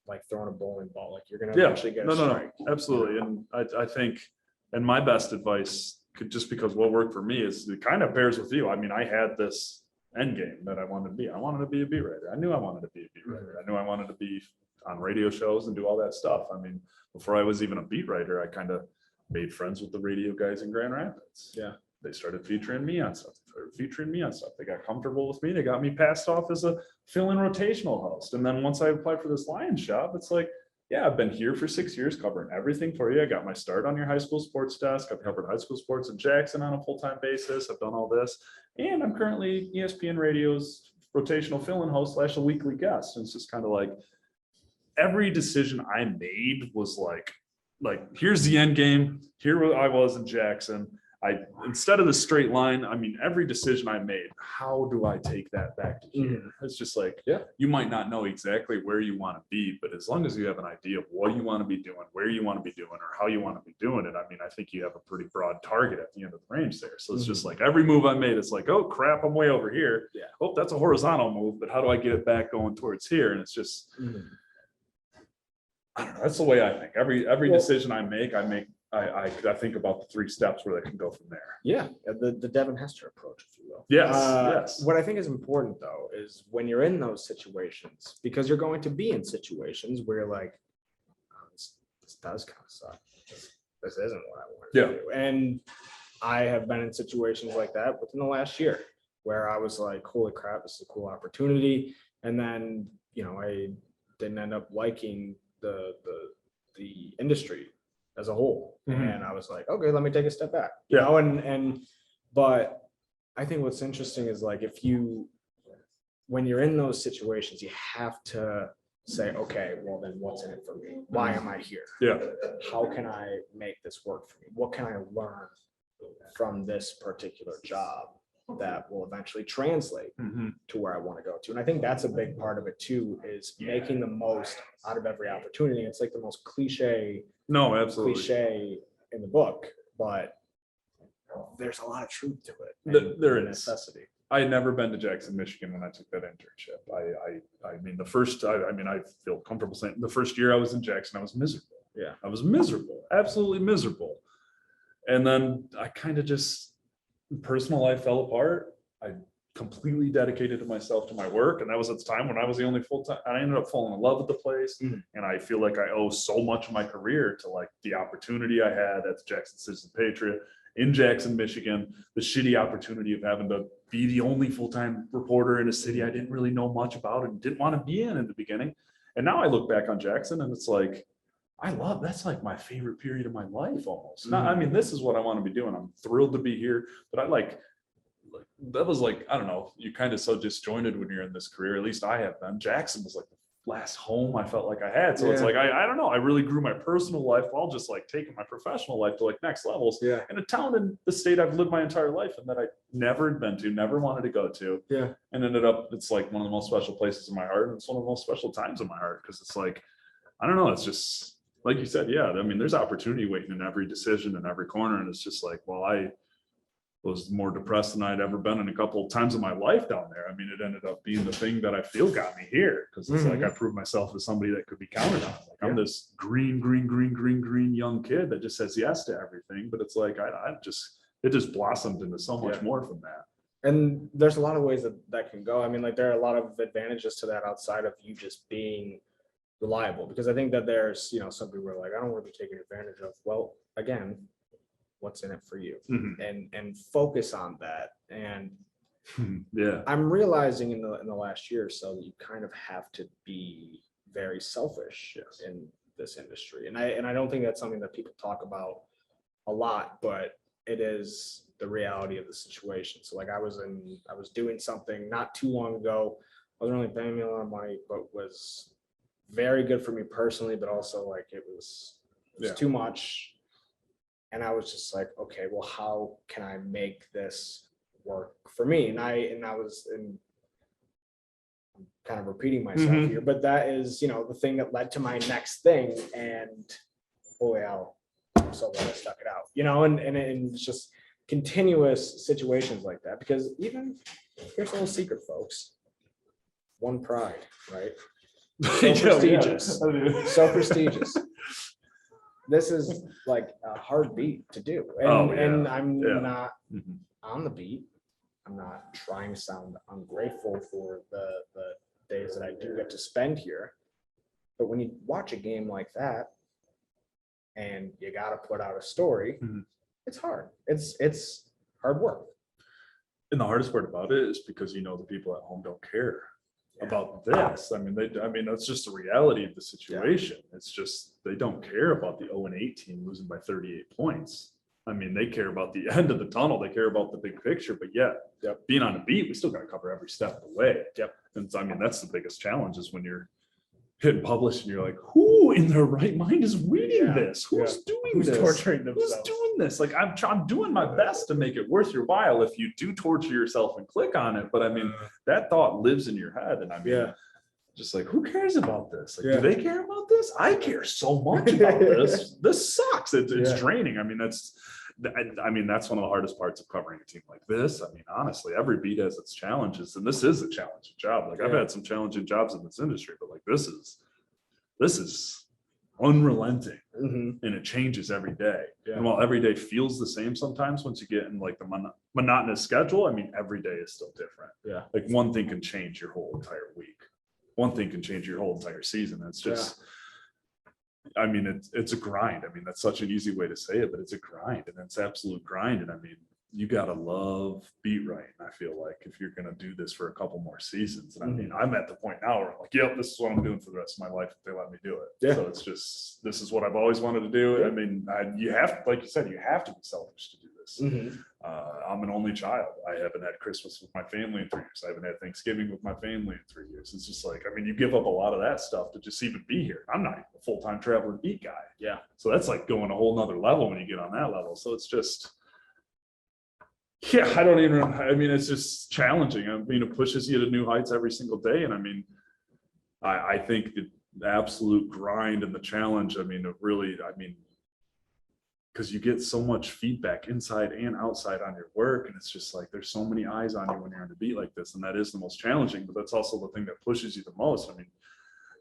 like throwing a bowling ball, like you're gonna Yeah, eventually get a no, strike. absolutely. And I think, and my best advice could, just because what worked for me is it kind of bears with you. I mean, I had this end game that I wanted to be. I wanted to be a beat writer. I knew I wanted to be a beat writer. I knew I wanted to be on radio shows and do all that stuff. I mean, before I was even a beat writer, I kind of made friends with the radio guys in Grand Rapids. Yeah. They started featuring me on stuff. They got comfortable with me. They got me passed off as a fill-in rotational host. And then once I applied for this Lions job, it's like, yeah, I've been here for 6 years covering everything for you. I got my start on your high school sports desk. I've covered high school sports in Jackson on a full-time basis. I've done all this. And I'm currently ESPN Radio's rotational fill-in host / a weekly guest. And it's just kind of like every decision I made was like, here's the end game. Here I was in Jackson. Instead of the straight line, I mean, every decision I made, how do I take that back to here? It's just like, Yeah. You might not know exactly where you want to be, but as long as you have an idea of what you want to be doing, where you want to be doing, or how you want to be doing it, I mean, I think you have a pretty broad target at the end of the range there. So it's just like every move I made, it's like, oh crap, I'm way over here. Yeah. Oh, that's a horizontal move, but how do I get it back going towards here? And it's just, I don't know. That's the way I think. Every decision I make, I think about the 3 steps where they can go from there. Yeah, the Devin Hester approach, if you will. Yes. What I think is important though is when you're in those situations, because you're going to be in situations where you're like, oh, this does kind of suck. This isn't what I want to do. And I have been in situations like that within the last year where I was like, holy crap, this is a cool opportunity. And then, I didn't end up liking the industry as a whole. And I was like, okay, let me take a step back. But I think what's interesting is like, when you're in those situations, you have to say, okay, well then what's in it for me? Why am I here? Yeah. How can I make this work for me? What can I learn from this particular job that will eventually translate to where I want to go to? And I think that's a big part of it too, is making the most out of every opportunity. It's like the most cliche in the book, but there's a lot of truth to it. There is necessity. I had never been to Jackson, Michigan when I took that internship. I mean, I feel comfortable saying the first year I was in Jackson, I was miserable. Yeah. I was miserable, absolutely miserable. And then I kind of just, personal life fell apart. I completely dedicated myself to my work. And that was at the time when I was the only full-time, I ended up falling in love with the place. And I feel like I owe so much of my career to like the opportunity I had at the Jackson Citizen Patriot in Jackson, Michigan, the shitty opportunity of having to be the only full-time reporter in a city I didn't really know much about and didn't want to be in the beginning. And now I look back on Jackson and it's like, that's like my favorite period of my life almost. I mean, this is what I want to be doing. I'm thrilled to be here, but that was like, I don't know, you kind of so disjointed when you're in this career. At least I have been. Jackson was like the last home I felt like I had. So it's like, I don't know. I really grew my personal life while just like taking my professional life to like next levels in a town in the state I've lived my entire life and that I never had been to, never wanted to go to. Yeah. And ended up, it's like one of the most special places in my heart. And it's one of the most special times in my heart. Cause it's like, I don't know. It's just, like you said, I mean, there's opportunity waiting in every decision in every corner. And it's just like, well, I was more depressed than I'd ever been in a couple of times in my life down there. I mean, it ended up being the thing that I feel got me here. Cause it's like, I proved myself as somebody that could be counted on. Like I'm this green young kid that just says yes to everything. But it's like, it just blossomed into so much more from that. And there's a lot of ways that can go. I mean, like there are a lot of advantages to that outside of you just being reliable, because I think that there's, some people are like, I don't want to be taken advantage of. Well, again, what's in it for you? And focus on that. And I'm realizing in the last year or so that you kind of have to be very selfish in this industry. And I don't think that's something that people talk about a lot, but it is the reality of the situation. So like I was doing something not too long ago. Wasn't really paying me a lot of money, but was very good for me personally, but also like it was too much. And I was just like, okay, well, how can I make this work for me? And I was I'm kind of repeating myself here, but that is, the thing that led to my next thing. And boy, I'm so glad I stuck it out, and it's just continuous situations like that. Because even, here's a little secret, folks, one pride, right? Yeah, prestigious. yeah. So prestigious. This is like a hard beat to do. And, Oh, yeah. and I'm Yeah. not Mhm. on the beat. I'm not trying to sound ungrateful for the days that I do get to spend here. But when you watch a game like that and you got to put out a story, Mhm. it's hard. It's hard work. And the hardest part about it is because the people at home don't care about this. I mean, that's just the reality of the situation. It's just they don't care about the 0-8 team losing by 38 points. I mean, they care about the end of the tunnel. They care about the big picture. But being on the beat, we still got to cover every step of the way. And so, I mean, that's the biggest challenge is when you're hitting publish and you're like, who in their right mind is reading this? Who's doing Who's this? torturing Who's themselves? doing this? Like I'm doing my best to make it worth your while if you do torture yourself and click on it. But I mean, that thought lives in your head. And I mean, just like, who cares about this? Like, do they care about this? I care so much about this. This sucks. It's draining. I mean, that's one of the hardest parts of covering a team like this. I mean, honestly, every beat has its challenges, and this is a challenging job. Like I've had some challenging jobs in this industry, but like this is unrelenting, and it changes every day. And while every day feels the same sometimes, once you get in like the monotonous schedule, I mean, every day is still different. Like one thing can change your whole entire week. One thing can change your whole entire season. It's just, I mean, it's a grind. I mean, that's such an easy way to say it, but it's a grind, and it's absolute grind. And I mean, you gotta love beat writing. I feel like if you're gonna do this for a couple more seasons, and I mean, I'm at the point now where I'm like, yep, this is what I'm doing for the rest of my life if they let me do it. So it's just, this is what I've always wanted to do. I mean, you have, like you said, you have to be selfish to do this. I'm an only child. I haven't had Christmas with my family in 3 years. I haven't had Thanksgiving with my family in 3 years. It's just like, I mean, you give up a lot of that stuff to just even be here. I'm not even a full-time traveling beat guy. So that's like going a whole nother level when you get on that level. So it's just, I don't even, I mean, it's just challenging. I mean, it pushes you to new heights every single day. And I mean, I think the absolute grind and the challenge, I mean, it really, I mean, because you get so much feedback inside and outside on your work. And it's just like, there's so many eyes on you when you're on the beat like this. And that is the most challenging, but that's also the thing that pushes you the most. I mean,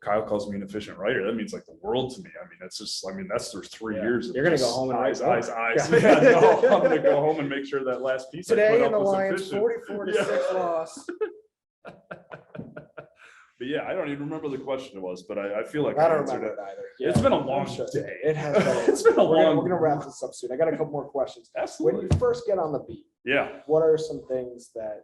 Kyle calls me an efficient writer. That means like the world to me. I mean, it's just, I mean, that's there's 3 years. You're going to go home and eyes. no, I'm going to go home and make sure that last piece today in the Lions 44-6 loss. But I don't even remember the question it was, but I feel like I don't answered remember it. it either. It's been a long day. It has been. It's been a long. We're gonna wrap this up soon. I got a couple more questions. Absolutely. When you first get on the beat, what are some things that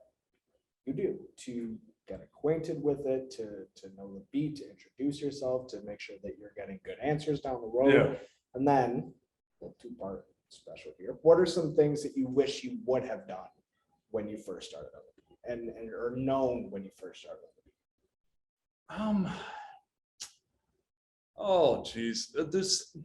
you do to get acquainted with it, to know the beat, to introduce yourself, to make sure that you're getting good answers down the road? And then, a two-part special here. What are some things that you wish you would have done when you first started on the beat, and or known when you first started on the beat? Oh geez,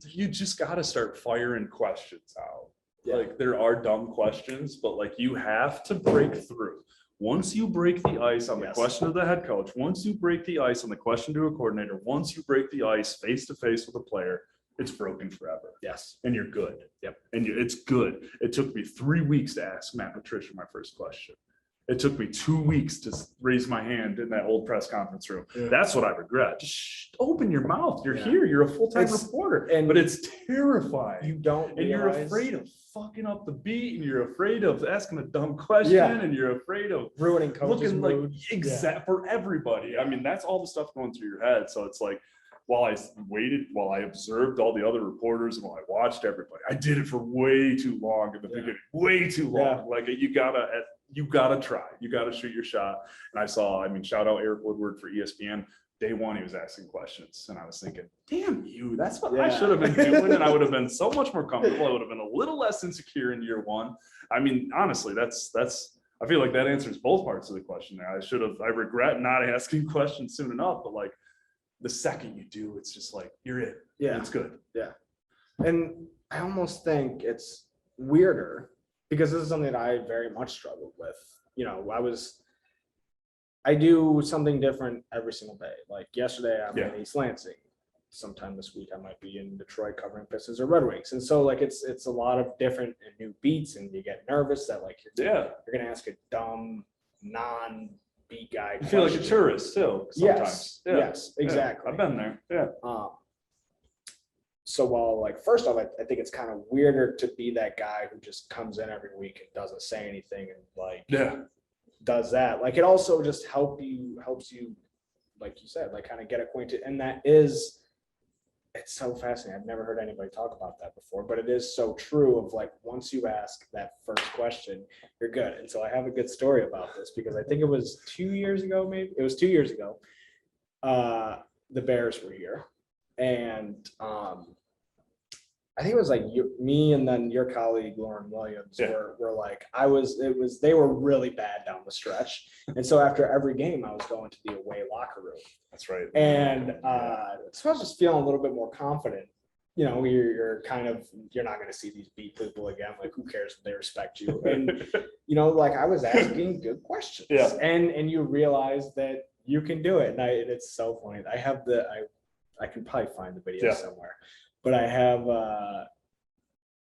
you just got to start firing questions out. Like there are dumb questions, but like you have to break through. Once you break the ice on the question of the head coach, once you break the ice on the question to a coordinator, once you break the ice face to face with a player, it's broken forever. And you're good. And it's good. It took me 3 weeks to ask Matt Patricia my first question. It took me 2 weeks to raise my hand in that old press conference room. That's what I regret. Just open your mouth. You're here. You're a full-time reporter. But it's terrifying. You don't and you're afraid of fucking up the beat, and you're afraid of asking a dumb question, and you're afraid of ruining coach's looking mood. like for everybody. I mean, that's all the stuff going through your head. So it's like, while I observed all the other reporters and while I watched everybody, I did it for way too long in the beginning, way too long. Like you gotta try, you gotta shoot your shot. And I saw, shout out Eric Woodward for ESPN. Day one, he was asking questions, and I was thinking, damn you, that's what I should have been doing. And I would have been so much more comfortable. I would have been a little less insecure in year one. I mean, honestly, that's, I feel like that answers both parts of the question there. I regret not asking questions soon enough, but like, the second you do, it's just like you're in. It's good. And I almost think it's weirder because this is something that I very much struggled with. You know, I do something different every single day. Like yesterday, I'm in East Lansing. Sometime this week, I might be in Detroit covering Pistons or Red Wings. And so like it's a lot of different and new beats, and you get nervous that like you're gonna ask a dumb beat guy. You feel like a question. tourist too sometimes. Yes, Yeah, exactly. I've been there. Yeah. So while like first off, I think it's kind of weirder to be that guy who just comes in every week and doesn't say anything and like does that. Like it also just helps you, like you said, like kind of get acquainted. And it's so fascinating. I've never heard anybody talk about that before, but it is so true of like, once you ask that first question, you're good. And so I have a good story about this because I think it was 2 years ago, maybe it was 2 years ago. The Bears were here and I think it was like me and then your colleague Lauren Williams were like they were really bad down the stretch, and so after every game I was going to the away locker room. That's right. And so I was just feeling a little bit more confident. You know, you're not going to see these beat people again. Like, who cares if they respect you? And you know, like I was asking good questions, and you realize that you can do it. And it's so funny. I can probably find the video somewhere. But I have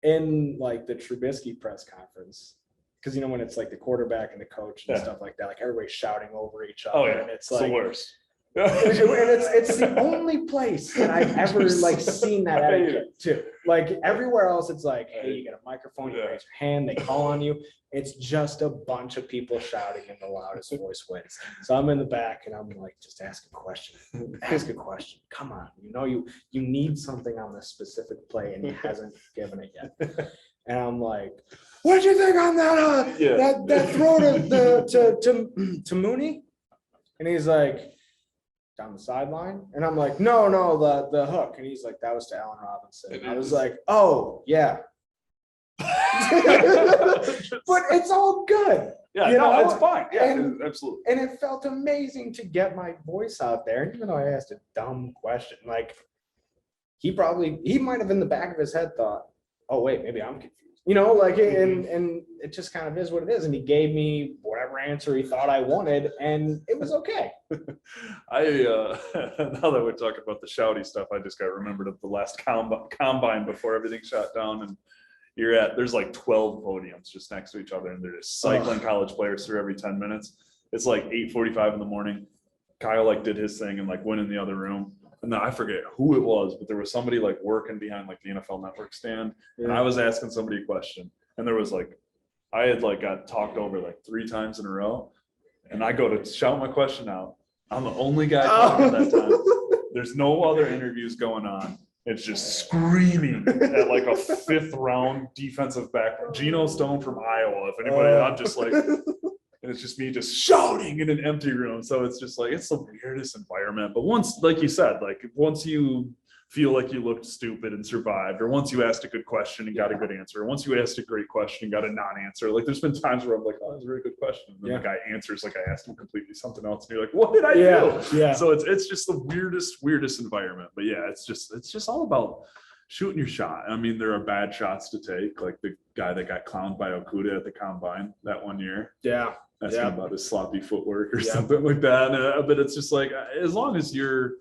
in like the Trubisky press conference, because you know when it's like the quarterback and the coach and stuff like that, like everybody's shouting over each other, and it's like the worst. and it's the only place that I've ever like seen that etiquette too. Like everywhere else, it's like, hey, you get a microphone, you raise your hand, they call on you. It's just a bunch of people shouting in the loudest voice wins. So I'm in the back and I'm like, just ask a question. Ask a question. Come on. You know, you need something on this specific play and he hasn't given it yet. And I'm like, what'd you think on that that throw to Mooney? And he's like, down the sideline. And I'm like, no, the hook. And he's like, that was to Allen Robinson. And I was like, oh yeah. But it's all good. Yeah, you know? It's fine. Yeah, and, absolutely. And it felt amazing to get my voice out there. And even though I asked a dumb question, like he might have in the back of his head thought, oh wait, maybe I'm confused. You know, like and it just kind of is what it is. And he gave me whatever answer he thought I wanted, and it was okay. Now that we're talking about the shouty stuff, I just got remembered of the last combine before everything shut down, and there's like 12 podiums just next to each other, and they're just cycling college players through every 10 minutes. It's like 8:45 in the morning. Kyle like did his thing and like went in the other room. And I forget who it was, but there was somebody like working behind like the NFL Network stand. And I was asking somebody a question. And there was like, I had like got talked over like 3 times in a row. And I go to shout my question out. I'm the only guy talking that time. There's no other interviews going on. It's just screaming at like a 5th round defensive back. Geno Stone from Iowa. If anybody, I'm just like, and it's just me just shouting in an empty room. So it's just like, it's the weirdest environment. But once, like you said, like once you feel like you looked stupid and survived, or once you asked a good question and got a good answer, or once you asked a great question and got a non-answer, like there's been times where I'm like, oh, that's a very good question. And then the guy answers like I asked him completely something else. And you're like, what did I do? Yeah. So it's just the weirdest environment. But yeah, it's just all about shooting your shot. I mean, there are bad shots to take, like the guy that got clowned by Okuda at the combine that one year. Yeah. Asking about his sloppy footwork or something like that. But it's just like, as long as you're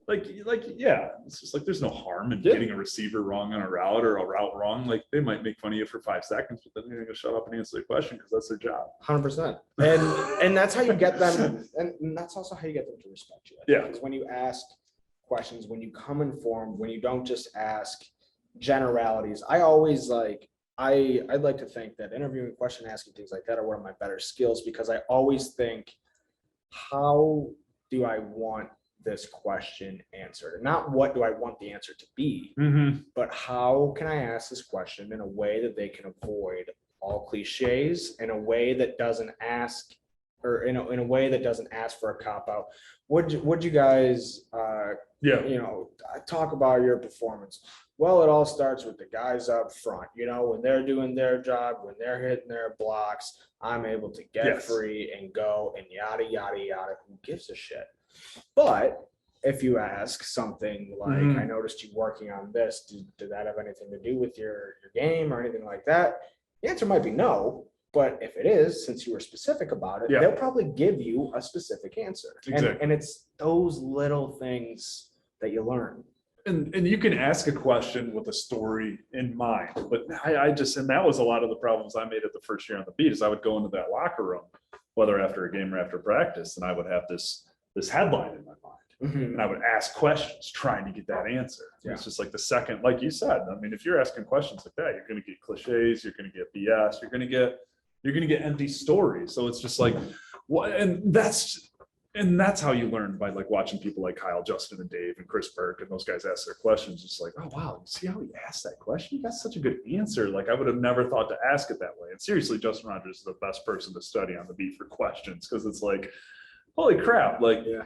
like, it's just like, there's no harm in getting a receiver wrong on a route or a route wrong. Like they might make fun of you for 5 seconds, but then they're going to shut up and answer the question because that's their job. 100%. And that's how you get them. And that's also how you get them to respect you. Because when you ask questions, when you come informed, when you don't just ask generalities, I always like, I'd like to think that interviewing, question asking, things like that are one of my better skills, because I always think, how do I want this question answered? Not what do I want the answer to be, but how can I ask this question in a way that they can avoid all cliches, in a way that doesn't ask, or in a way that doesn't ask for a cop out. Would you guys, talk about your performance? Well, it all starts with the guys up front. You know, when they're doing their job, when they're hitting their blocks, I'm able to get free and go and yada, yada, yada. Who gives a shit? But if you ask something like, I noticed you working on this, did that have anything to do with your game or anything like that? The answer might be no. But if it is, since you were specific about it, they'll probably give you a specific answer. Exactly. And it's those little things that you learn. And you can ask a question with a story in mind, but I just, and that was a lot of the problems I made at the first year on the beat, is I would go into that locker room whether after a game or after practice, and I would have this headline in my mind. Mhm. And I would ask questions trying to get that answer. Yeah. It's just like the second, like you said, I mean, if you're asking questions like that, you're going to get cliches, you're going to get BS, you're going to get empty stories. So it's just like, what, and that's how you learn, by like watching people like Kyle, Justin, and Dave and Chris Burke and those guys ask their questions. It's like, oh wow, you see how he asked that question? He got such a good answer. Like I would have never thought to ask it that way. And seriously, Justin Rogers is the best person to study on the beat for questions, because it's like, holy crap, like Yeah.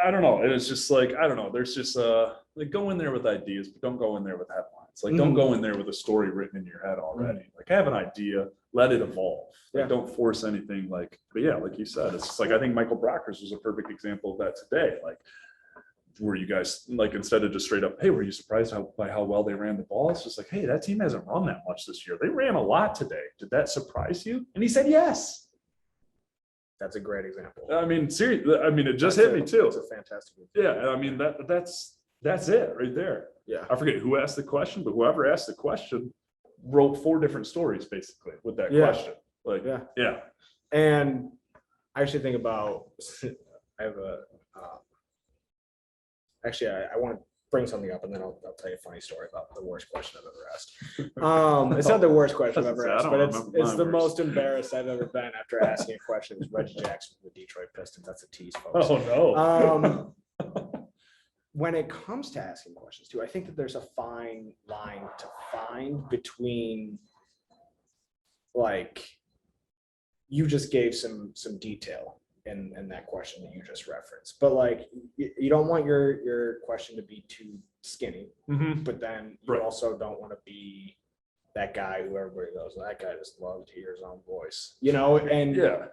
I don't know. It's just like, I don't know. There's just like, go in there with ideas, but don't go in there with headlines. Like don't go in there with a story written in your head already. Like have an idea, let it evolve. Like Yeah. don't force anything. Like, but yeah, like you said, it's just like, I think Michael Brockers was a perfect example of that today. Like, were you guys like, instead of just straight up, hey, were you surprised by how well they ran the ball? It's just like, hey, that team hasn't run that much this year. They ran a lot today. Did that surprise you? And he said, yes. That's a great example. I mean, seriously, I mean, it just hit me too. It's a fantastic example. Yeah, I mean, that's it right there. Yeah. I forget who asked the question, but whoever asked the question wrote 4 different stories basically with that Yeah. question. Like, Yeah. yeah. And I actually think about, I have a, actually, I want to bring something up, and then I'll tell you a funny story about the worst question I've ever asked. It's not the worst question I've ever I asked, don't but it's remember my the worst. most embarrassed I've ever been after asking a question. It was Reggie Jackson from the Detroit Pistons. That's a tease, folks. Oh no. When it comes to asking questions too, I think that there's a fine line to find between, like, you just gave some detail in that question that you just referenced, but like you don't want your question to be too skinny, Mhm. but then you Right. also don't want to be that guy who everybody goes, that guy just loves to hear his own voice, you know. And Yeah.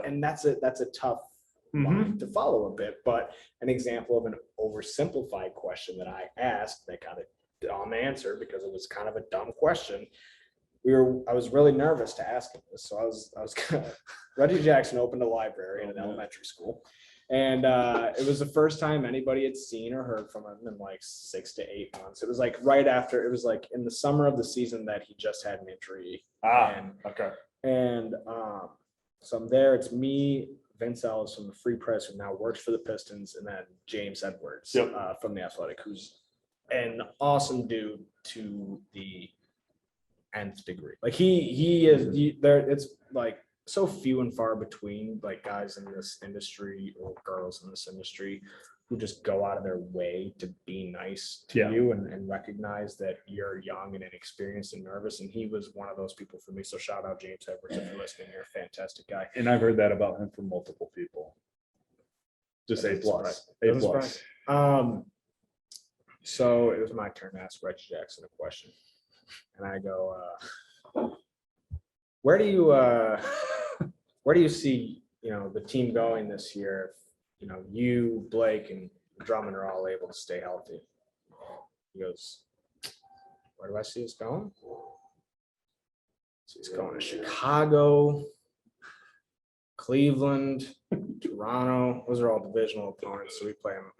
and that's a tough line to follow a bit. But an example of an oversimplified question that I asked that got a dumb answer because it was kind of a dumb question. I was really nervous to ask him this. So I was Reggie Jackson opened a library in an elementary school. And it was the first time anybody had seen or heard from him in like 6 to 8 months. It was like right after, it was like in the summer of the season that he just had an injury. Okay. And so I'm there. It's me, Vince Ellis from the Free Press, who now works for the Pistons, and then James Edwards from the Athletic, who's an awesome dude to the nth degree. Like he is there. It's like so few and far between, like, guys in this industry or girls in this industry who just go out of their way to be nice to you and recognize that you're young and inexperienced and nervous. And he was one of those people for me. So shout out James Edwards if you're listening. You're a fantastic guy. And I've heard that about him from multiple people. Just A+. A+. So it was my turn to ask Reggie Jackson a question. And I go, where do you see, the team going this year? If, you, Blake, and Drummond are all able to stay healthy. He goes, where do I see us going? So he's going to Chicago, Cleveland, Toronto. Those are all divisional opponents, so we play them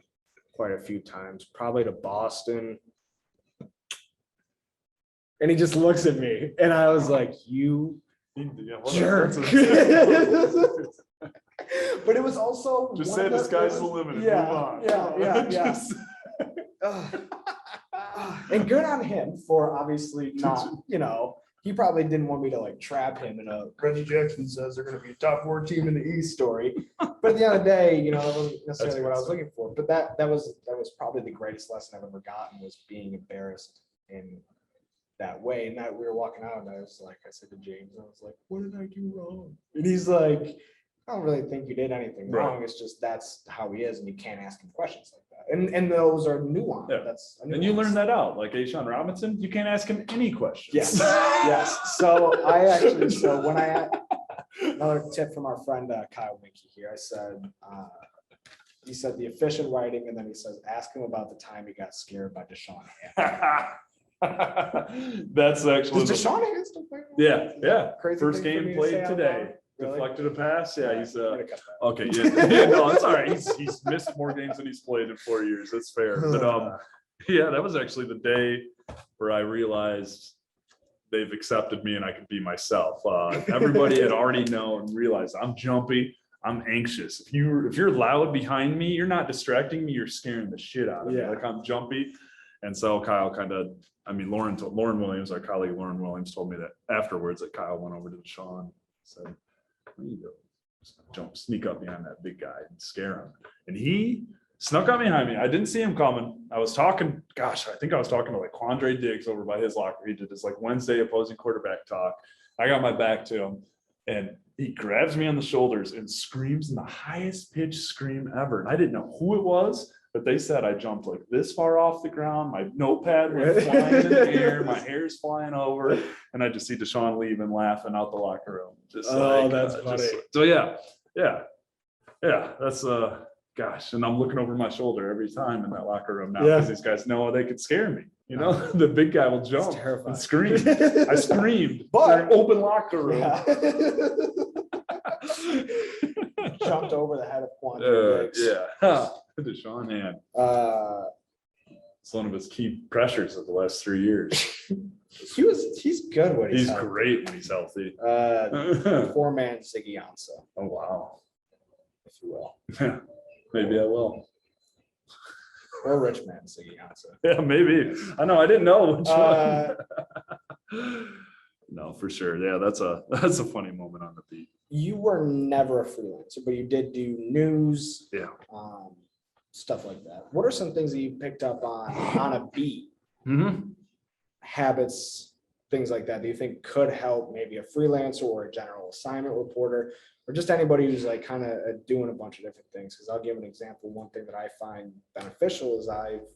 quite a few times. Probably to Boston. And he just looks at me, and I was like, "You jerk!" But it was also just say the sky's the limit. And move on. Yeah. And good on him for obviously not, he probably didn't want me to like trap him in a Reggie Jackson says they're going to be a top 4 team in the East story. But at the end of the day, that wasn't necessarily what I was looking for. But that was probably the greatest lesson I've ever gotten, was being embarrassed in that way. And that we were walking out, and I said to James, I was like, what did I do wrong? And he's like, I don't really think you did anything wrong. It's just that's how he is, and you can't ask him questions like that. And those are nuanced. Yeah. That's and you learn that out. Like Ashawn Robinson, you can't ask him any questions. Yes. So when I another tip from our friend Kyle Winky here, I said, he said the efficient writing, and then he says, ask him about the time he got scared by Deshaun Hampton. That's actually Does Deshaun Hampton still play? Yeah. Crazy First thing for me game to played say out today. loud. Really? Deflected a pass. Yeah, he's I'm gonna cut that. okay. Yeah, no, it's all right. He's missed more games than he's played in 4 years. That's fair. But yeah, that was actually the day where I realized they've accepted me and I can be myself. Everybody had already known and realized I'm jumpy. I'm anxious. If you're loud behind me, you're not distracting me. You're scaring the shit out of me. Like I'm jumpy. And so Kyle Lauren Williams, our colleague Lauren Williams, told me that afterwards that Kyle went over to Deshaun and said, "There you go. Sneak up behind that big guy and scare him." And he snuck up behind me. I didn't see him coming. I was talking, I think I was talking to like Quandre Diggs over by his locker. He did this like Wednesday opposing quarterback talk. I got my back to him and he grabs me on the shoulders and screams in the highest pitch scream ever. And I didn't know who it was, but they said I jumped like this far off the ground. My notepad went flying in the air. My hair's flying over. And I just see Deshaun leaving, laughing out the locker room. That's funny. So yeah. That's gosh. And I'm looking over my shoulder every time in that locker room now because these guys know they could scare me. You know, the big guy will jump and scream. I screamed, but open locker room. Jumped over the head of Quandre Diggs. Deshaun Hand. It's one of his key pressures of the last 3 years. He's good when he's healthy. Great when he's healthy. 4-man Ziggy Ansah. Oh wow. If you will. Maybe I will. Or rich man Ziggy Ansah. Yeah, maybe. I know. I didn't know which one. No, for sure. Yeah, that's a funny moment on the beat. You were never a freelancer, but you did do news. Yeah. Stuff like that. What are some things that you picked up on a beat? Habits, things like that. Do you think could help maybe a freelancer or a general assignment reporter, or just anybody who's like kind of doing a bunch of different things? Because I'll give an example. One thing that I find beneficial is I've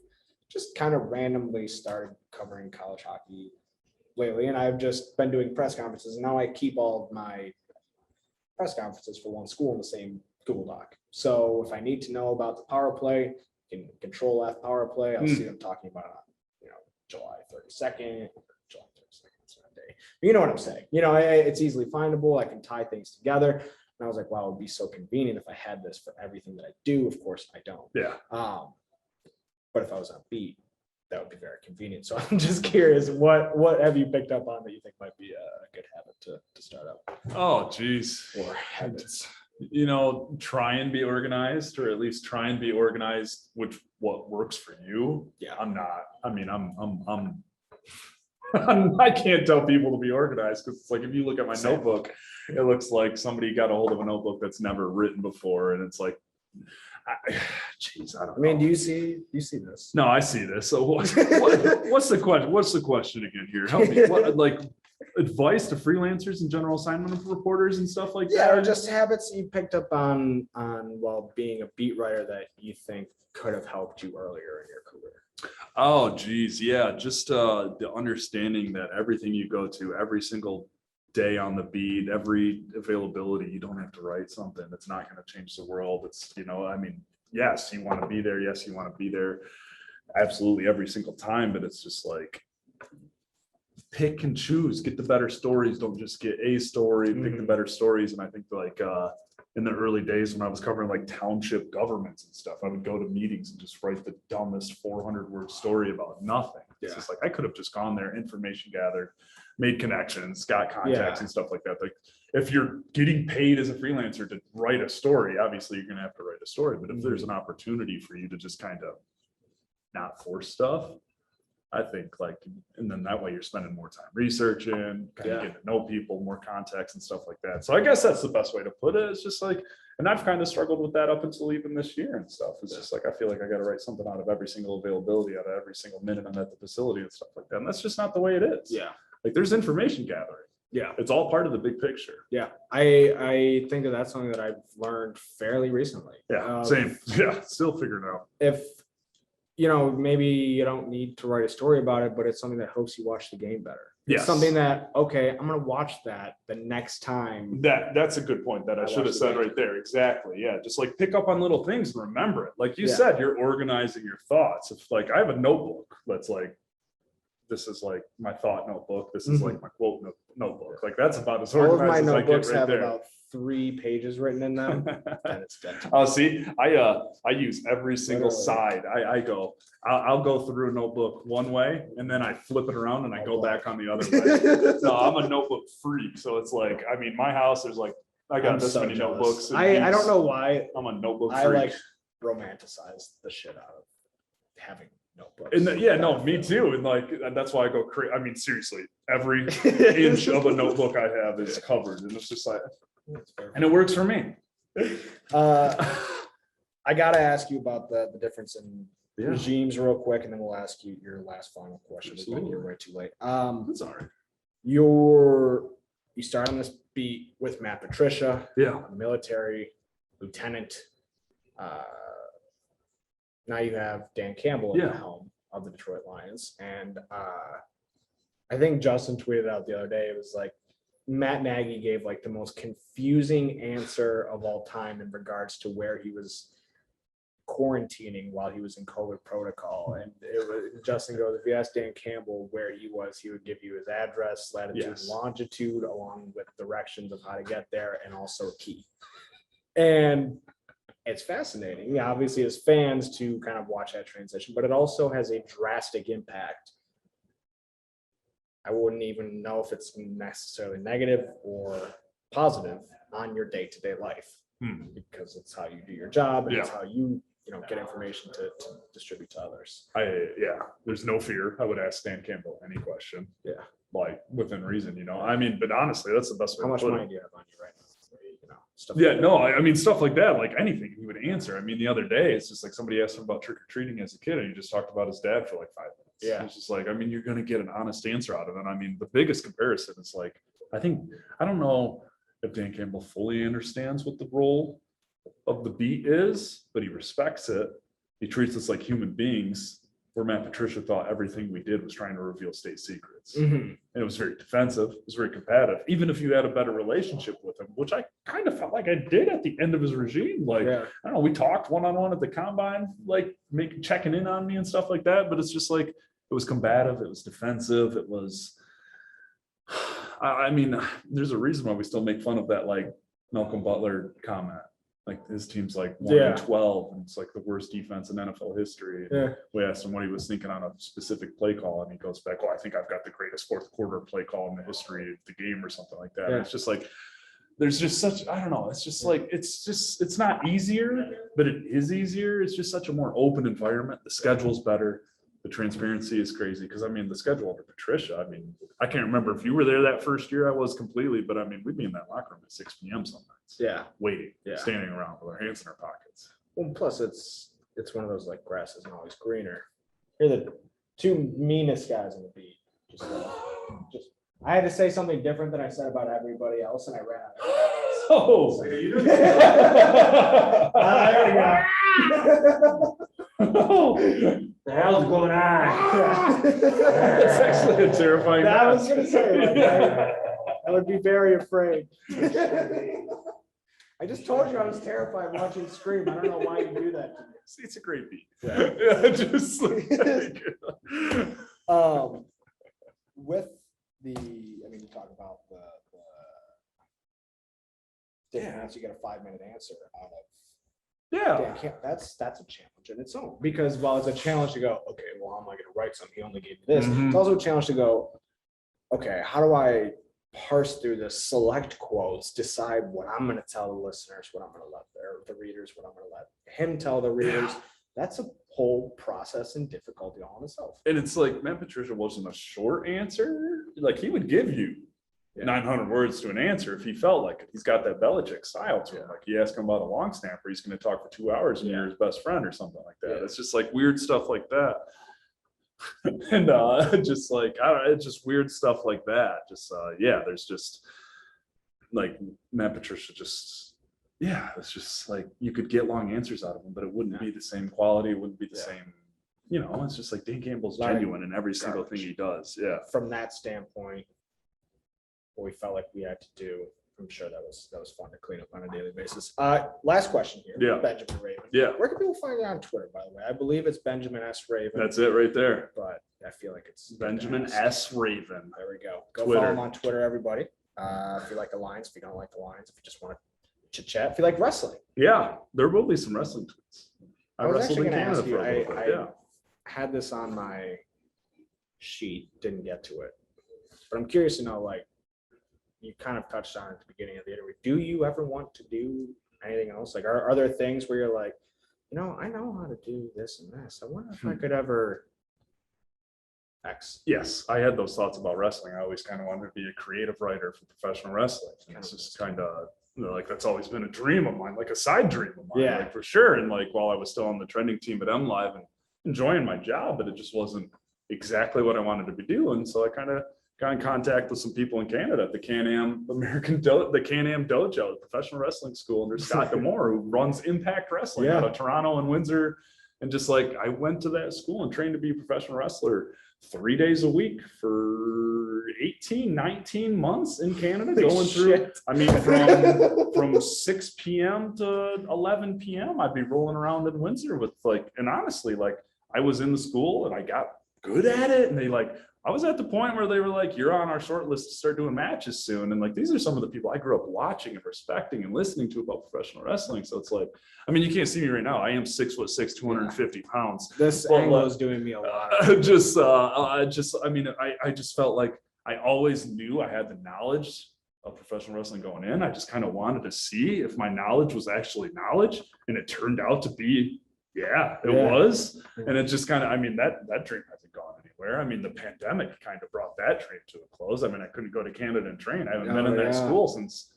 just kind of randomly started covering college hockey lately, and I've just been doing press conferences. And now I keep all of my press conferences for one school in the same Google Doc. So if I need to know about the power play, I can control F power play. I'll see them talking about it on, July 32nd, July 32nd, Sunday. You know what I'm saying? It's easily findable. I can tie things together. And I was like, wow, it would be so convenient if I had this for everything that I do. Of course, I don't. Yeah. But if I was on beat, that would be very convenient. So I'm just curious, what have you picked up on that you think might be a good habit to start up? Oh, geez. Or habits. Try and be organized, or at least try and be organized with what works for you. Yeah. I'm not. I mean, I can't tell people to be organized because it's like if you look at my notebook, it looks like somebody got a hold of a notebook that's never written before, and it's like, geez, I don't know. Do you see this? No, I see this. So what's the question? What's the question again here? Help me. What, like advice to freelancers and general assignment reporters and stuff like that? Yeah, or just habits you picked up on while being a beat writer that you think could have helped you earlier in your career. Oh, geez. Yeah. Just the understanding that everything you go to every single day on the beat, every availability, you don't have to write something that's not going to change the world. It's, yes, you want to be there. Yes, you want to be there absolutely every single time, but it's just like pick and choose, get the better stories. Don't just get a story, pick the better stories. And I think like in the early days when I was covering like township governments and stuff, I would go to meetings and just write the dumbest 400-word story about nothing. It's just like I could have just gone there, information gathered, made connections, got contacts and stuff like that. Like if you're getting paid as a freelancer to write a story, obviously you're going to have to write a story. But if there's an opportunity for you to just kind of not force stuff, I think like, and then that way you're spending more time researching, kind of getting to know people, more context and stuff like that. So I guess that's the best way to put it. It's just like, and I've kind of struggled with that up until even this year and stuff. It's just like, I feel like I got to write something out of every single availability, out of every single minute I'm at the facility and stuff like that. And that's just not the way it is. Yeah. Like there's information gathering. Yeah. It's all part of the big picture. Yeah. I think that's something that I've learned fairly recently. Yeah. Same. Yeah. Still figuring it out. If, maybe you don't need to write a story about it, but it's something that helps you watch the game better. It's something that, okay, I'm going to watch that the next time. That's a good point that I should have said right there. Exactly. Yeah. Just like pick up on little things and remember it. Like you said, you're organizing your thoughts. If like I have a notebook that's like this is like my thought notebook. This is like my quote notebook. Like that's about as All of my organized as I get notebooks right have there. about 3 pages written in them, and it's dead. Oh, see, I use every single Literally. side. I'll go through a notebook one way and then I flip it around and I go back on the other way. No, I'm a notebook freak. So it's like, I mean, my house, there's like, I got I'm this so many jealous. notebooks. and I don't these- know why I'm a notebook I freak. like romanticize the shit out of having notebooks. And yeah, no, me too. And like, that's why I go crazy. I mean, seriously, every inch of a notebook I have is covered and it's just like, and it works for me. I gotta ask you about the difference in Yeah. regimes real quick, and then we'll ask you your last final question. We're getting here way too late. That's all right. You start on this beat with Matt Patricia, Yeah. military lieutenant. Now you have Dan Campbell at the Yeah. helm of the Detroit Lions, and I think Justin tweeted out the other day. It was like Matt Nagy gave like the most confusing answer of all time in regards to where he was quarantining while he was in COVID protocol. And Justin goes, if you ask Dan Campbell where he was, he would give you his address, latitude, Yes. longitude, along with directions of how to get there, and also a key. And it's fascinating, obviously, as fans to kind of watch that transition, but it also has a drastic impact. I wouldn't even know if it's necessarily negative or positive on your day-to-day life, because it's how you do your job and it's how you get information to distribute to others. There's no fear. I would ask Stan Campbell any question. Yeah. Like within reason, I mean, but honestly, that's the best way How to much put money it. do you have on you right now? Stuff Yeah, like no, I mean, stuff like that, like anything he would answer. I mean, the other day, it's just like somebody asked him about trick or treating as a kid and he just talked about his dad for like 5 minutes. Yeah. It's just like, I mean, you're going to get an honest answer out of it. I mean, the biggest comparison is like, I don't know if Dan Campbell fully understands what the role of the beat is, but he respects it. He treats us like human beings, where Matt Patricia thought everything we did was trying to reveal state secrets. Mhm. And it was very defensive. It was very combative. Even if you had a better relationship with him, which I kind of felt like I did at the end of his regime. Like, Yeah. I don't know, we talked one-on-one at the combine, like checking in on me and stuff like that. But it's just like, it was combative. It was defensive. It was, I mean, there's a reason why we still make fun of that, like Malcolm Butler comment. Like his team's like 1-12, and it's like the worst defense in NFL history. Yeah. We asked him what he was thinking on a specific play call, and he goes back, "Well, I think I've got the greatest fourth quarter play call in the history of the game," or something like that. Yeah. And it's just like, there's just such, I don't know. It's just like, it's not easier, but it is easier. It's just such a more open environment. The schedule's better. The transparency is crazy. Cause I mean, the schedule under Patricia, I mean, I can't remember if you were there that first year. I was completely, but I mean, we'd be in that locker room at 6 p.m. some nights. Yeah. Waiting, Yeah. standing around with our hands in our pockets. Well, plus it's one of those like grass isn't always greener. You're the two meanest guys on the beat. Just I had to say something different than I said about everybody else, and I ran out of Oh, The hell's going on? it's actually a terrifying. I was match. gonna say, like, I would be very afraid. I just told you I was terrified watching Scream. I don't know why you do that to me. It's a great beat. Yeah. Yeah, just like, With the, I mean, you talk about the difference, you get a 5-minute answer out of yeah. Dan Camp. That's a challenge in its own, because while it's a challenge to go, okay, well, how am I going to write something? He only gave me this. Mhm. It's also a challenge to go, okay, how do I parse through this, select quotes, decide what I'm going to tell the listeners, what I'm going to let the readers, what I'm going to let him tell the readers. That's a whole process and difficulty all in itself. And it's like Matt Patricia wasn't a short answer. Like he would give you 900 words to an answer if he felt like it. He's got that Belichick style to him. Like you ask him about a long snapper, he's going to talk for 2 hours and you're his best friend or something like that. Yeah. It's just like weird stuff like that. And just like, I don't know, it's just weird stuff like that. Just, there's just like Matt Patricia it's just like you could get long answers out of him, but it wouldn't be the same quality. It wouldn't be the same, it's just like Dan Campbell's genuine in every single thing he does. Yeah. From that standpoint, what we felt like we had to do I'm sure that was fun to clean up on a daily basis. Last question here. Yeah. Benjamin Raven. Yeah. Where can people find you on Twitter, by the way? I believe it's Benjamin S. Raven. That's it right there. But I feel like it's Benjamin S. Raven. There we go. Go Twitter. follow him on Twitter, everybody. If you like the Lions, if you don't like the Lions, if you just want to chit chat, if you like wrestling. Yeah, there will be some wrestling tweets. I was wrestled actually in gonna Canada ask you, for a little bit. I Yeah. had this on my sheet, didn't get to it. But I'm curious to know, like, you kind of touched on it at the beginning of the interview. Do you ever want to do anything else? Like, are there things where you're like, I know how to do this and this. I wonder if I could ever X. Yes, I had those thoughts about wrestling. I always kind of wanted to be a creative writer for professional wrestling. And it's just kind of like that's always been a dream of mine, like a side dream of mine, Yeah. like for sure. And like while I was still on the trending team at M Live and enjoying my job, but it just wasn't exactly what I wanted to be doing. So I kind of got in contact with some people in Canada at the Can-Am the Can-Am Dojo, the professional wrestling school under Scott Demore, who runs Impact Wrestling out of Toronto and Windsor. And just like I went to that school and trained to be a professional wrestler 3 days a week for 18, 19 months in Canada, going through, I mean, from 6 p.m. to 11 p.m. I'd be rolling around in Windsor with like, and honestly, like I was in the school and I got good at it. And I was at the point where they were like, you're on our short list to start doing matches soon. And like, these are some of the people I grew up watching and respecting and listening to about professional wrestling. So it's like, I mean, you can't see me right now. I am 6'6", 250 pounds. This angle is doing me a lot. I just felt like I always knew I had the knowledge of professional wrestling going in. I just kind of wanted to see if my knowledge was actually knowledge. And it turned out to be, it was. And it just kind of, I mean, that dream hasn't gone anywhere. I mean, the pandemic kind of brought that dream to a close. I mean, I couldn't go to Canada and train. I haven't been in that school since,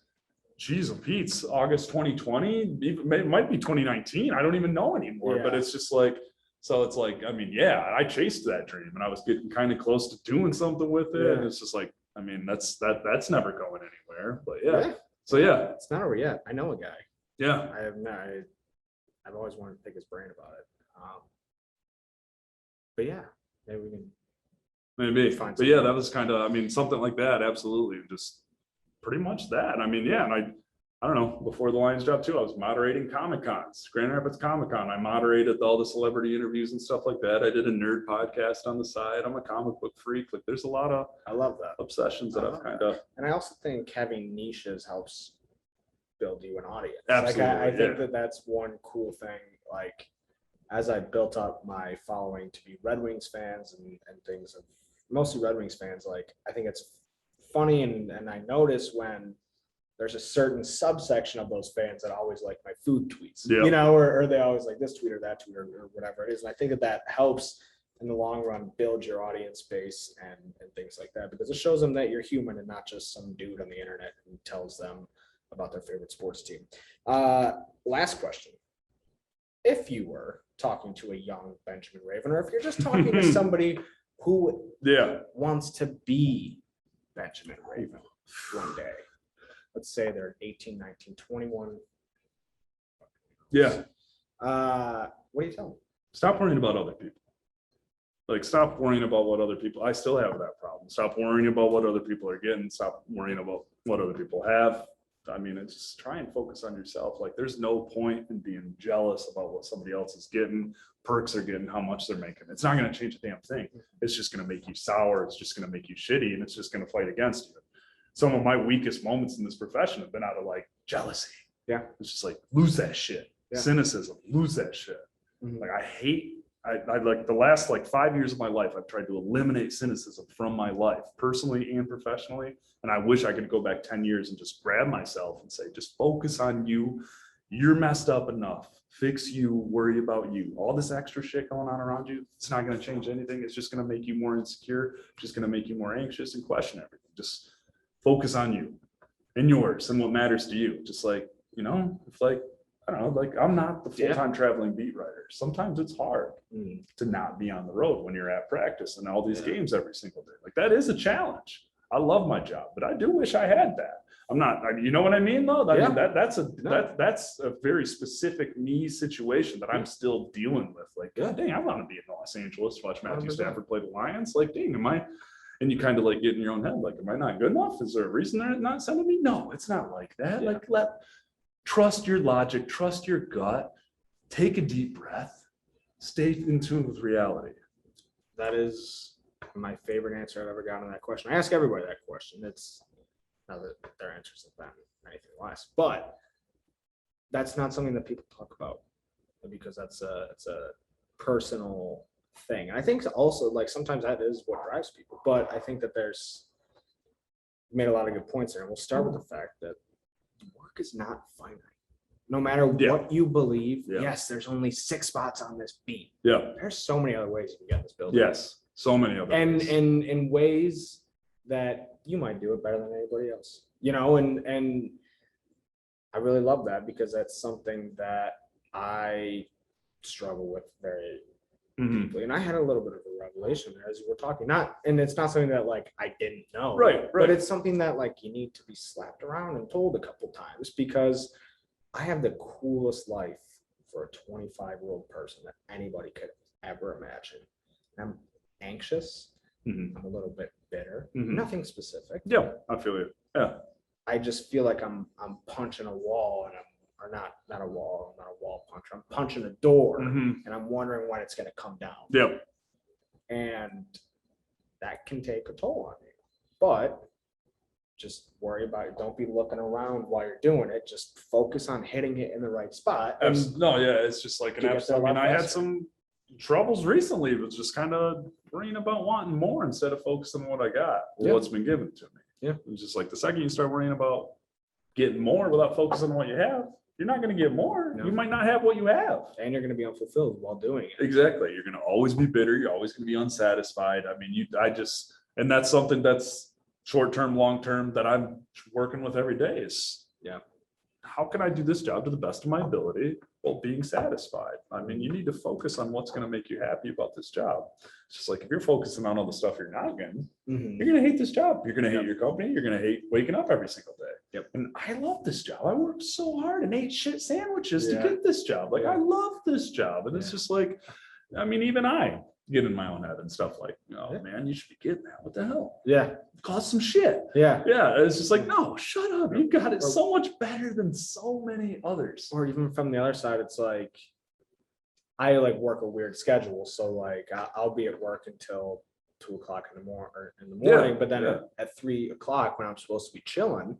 geez, Pete's August 2020. It might be 2019. I don't even know anymore. But it's just like, so it's like, I mean, I chased that dream and I was getting kind of close to doing something with it. And it's just like, I mean, that's never going anywhere. But so it's not over yet. I know a guy. Yeah, I have not. I've always wanted to pick his brain about it. But maybe we can maybe. find But that was kind of, I mean, something like that. Absolutely. Just pretty much that. I mean, and I don't know, before the Lions job too, I was moderating Comic-Cons, Grand Rapids Comic-Con. I moderated all the celebrity interviews and stuff like that. I did a nerd podcast on the side. I'm a comic book freak. Like there's a lot of, I love that, obsessions that I've kind of. And I also think having niches helps build you an audience. Absolutely, like I think that's one cool thing. Like as I built up my following to be Red Wings fans and things, of mostly Red Wings fans, like I think it's funny and I notice when there's a certain subsection of those fans that always like my food tweets, or they always like this tweet or that tweet or whatever it is. And I think that helps in the long run build your audience base and things like that, because it shows them that you're human and not just some dude on the internet who tells them about their favorite sports team. Last question. If you were talking to a young Benjamin Raven, or if you're just talking to somebody who wants to be Benjamin Raven one day, let's say they're 18, 19, 21. What do you tell them? Stop worrying about other people. Like, stop worrying about what other people, I still have that problem. Stop worrying about what other people are getting. Stop worrying about what other people have. I mean, it's just try and focus on yourself. Like there's no point in being jealous about what somebody else is getting, perks are getting, how much they're making. It's not going to change a damn thing. It's just going to make you sour. It's just going to make you shitty, and it's just going to fight against you. Some of my weakest moments in this profession have been out of like jealousy. It's just like, lose that shit. Cynicism, lose that shit. Like I like the last like 5 years of my life, I've tried to eliminate cynicism from my life, personally and professionally. And I wish I could go back 10 years and just grab myself and say, just focus on you. You're messed up enough. Fix you, worry about you. All this extra shit going on around you, it's not going to change anything. It's just going to make you more insecure, just going to make you more anxious and question everything. Just focus on you and yours and what matters to you. Just like, it's like, I don't know, like I'm not the full-time traveling beat writer. Sometimes it's hard to not be on the road when you're at practice and all these games every single day. Like that is a challenge. I love my job, but I do wish I had that. I'm not, you know what I mean though? I mean, that's a very specific me situation that I'm still dealing with. Like, God dang, I want to be in Los Angeles, watch Matthew Stafford play the Lions. Like, dang, And you kind of like get in your own head, like, am I not good enough? Is there a reason they're not sending me? No, it's not like that. Yeah. Like, trust your logic, trust your gut, take a deep breath, stay in tune with reality. That is my favorite answer I've ever gotten to that question. I ask everybody that question. It's not that their answers have been anything less, but that's not something that people talk about because it's a personal thing. I think also like sometimes that is what drives people, but I think that there's made a lot of good points there. And we'll start with the fact that work is not finite. No matter what you believe, yes, there's only 6 spots on this beat. Yeah. There's so many other ways you can get this building. Yes. So many other and ways. in ways that you might do it better than anybody else, you know, and I really love that because that's something that I struggle with very deeply. And I had a little bit of a revelation there as you were talking, and it's not something that like I didn't know, Right. but it's something that like you need to be slapped around and told a couple times because I have the coolest life for a 25-year-old person that anybody could ever imagine. And I'm anxious. I'm a little bit bitter. Nothing specific. Yeah, I feel you. Yeah. I just feel like I'm punching a wall and I'm not a wall. I'm not a wall puncher. I'm punching a door and I'm wondering when it's going to come down. Yep. And that can take a toll on you. But just worry about it. Don't be looking around while you're doing it. Just focus on hitting it in the right spot. No, yeah, it's just like an You get there a absolute. I mean, lot I had faster. some troubles recently, but just kind of worrying about wanting more instead of focusing on what I got or Yeah. what's been given to me. Yeah. It's just like the second you start worrying about getting more without focusing on what you have, you're not going to get more. No. You might not have what you have. And you're going to be unfulfilled while doing it. Exactly. You're going to always be bitter. You're always going to be unsatisfied. I mean, and that's something that's short-term, long-term that I'm working with every day is, how can I do this job to the best of my ability while being satisfied? I mean, you need to focus on what's going to make you happy about this job. It's just like, if you're focusing on all the stuff you're not getting, you're going to hate this job. You're going to hate your company. You're going to hate waking up every single day. Yep. And I love this job. I worked so hard and ate shit sandwiches to Yeah. get this job. Like, Yeah. I love this job. And it's just like, I mean, even I get in my own head and stuff like, oh man, you should be getting that. What the hell? Yeah. Cause some shit. Yeah. Yeah. It's just like, no, shut up. You got it so much better than so many others. Or even from the other side, it's like I like work a weird schedule. So like I'll be at work until 2 o'clock in the morning, but then at 3 o'clock when I'm supposed to be chilling,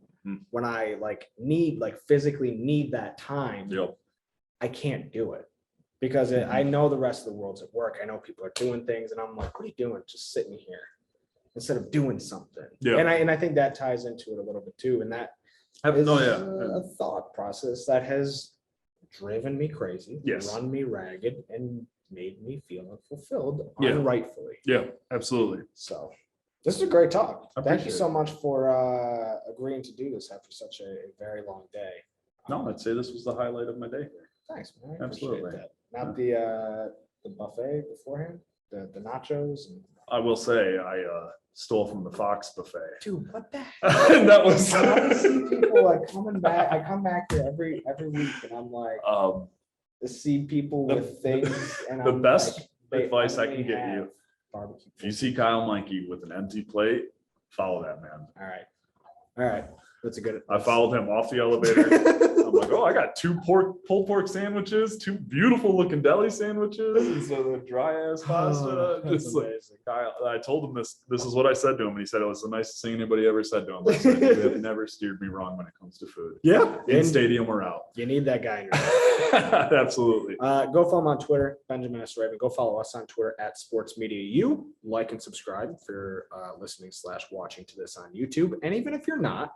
when I like physically need that time, I can't do it because I know the rest of the world's at work. I know people are doing things and I'm like, what are you doing? Just sitting here instead of doing something. Yeah. And I think that ties into it a little bit too. And that is a thought process that has driven me crazy, run me ragged, and made me feel unfulfilled unrightfully. Yeah, absolutely. So this is a great talk. I Thank you appreciate so much for agreeing to do this after such a very long day. No, I'd say this was the highlight of my day. Thanks, man. I appreciate Absolutely. that. Not the buffet beforehand, the nachos. And... I will say I stole from the Fox buffet. Dude, what the heck? That was I see people like coming back. I come back here every week, and I'm like, to see people with things. And the I'm best like, advice I only can give have you. barbecue. If you see Kyle Mikey with an empty plate, follow that man. All right. That's a good. I followed him off the elevator. I'm like, oh, I got 2 pulled pork sandwiches, 2 beautiful looking deli sandwiches instead of the dry ass pasta. That's Just like, amazing. Kyle, I told him this is what I said to him, and he said it was the nicest thing anybody ever said to him. I said, you have never steered me wrong when it comes to food. Yeah, In stadium or out. you need that guy in your life. Absolutely. Go follow him on Twitter, Benjamin S. Raven. Go follow us on Twitter at Sports Media U. Like and subscribe if you're listening/watching to this on YouTube. And even if you're not,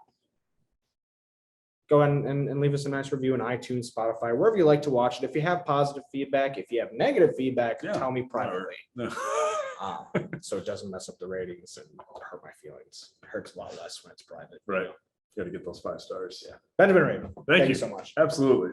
go ahead and leave us a nice review on iTunes, Spotify, wherever you like to watch it. If you have positive feedback, if you have negative feedback, tell me privately. So it doesn't mess up the ratings and hurt my feelings. It hurts a lot less when it's private. Right. Got to get those 5 stars. Yeah. Benjamin Raven. Thank you you so much. Absolutely.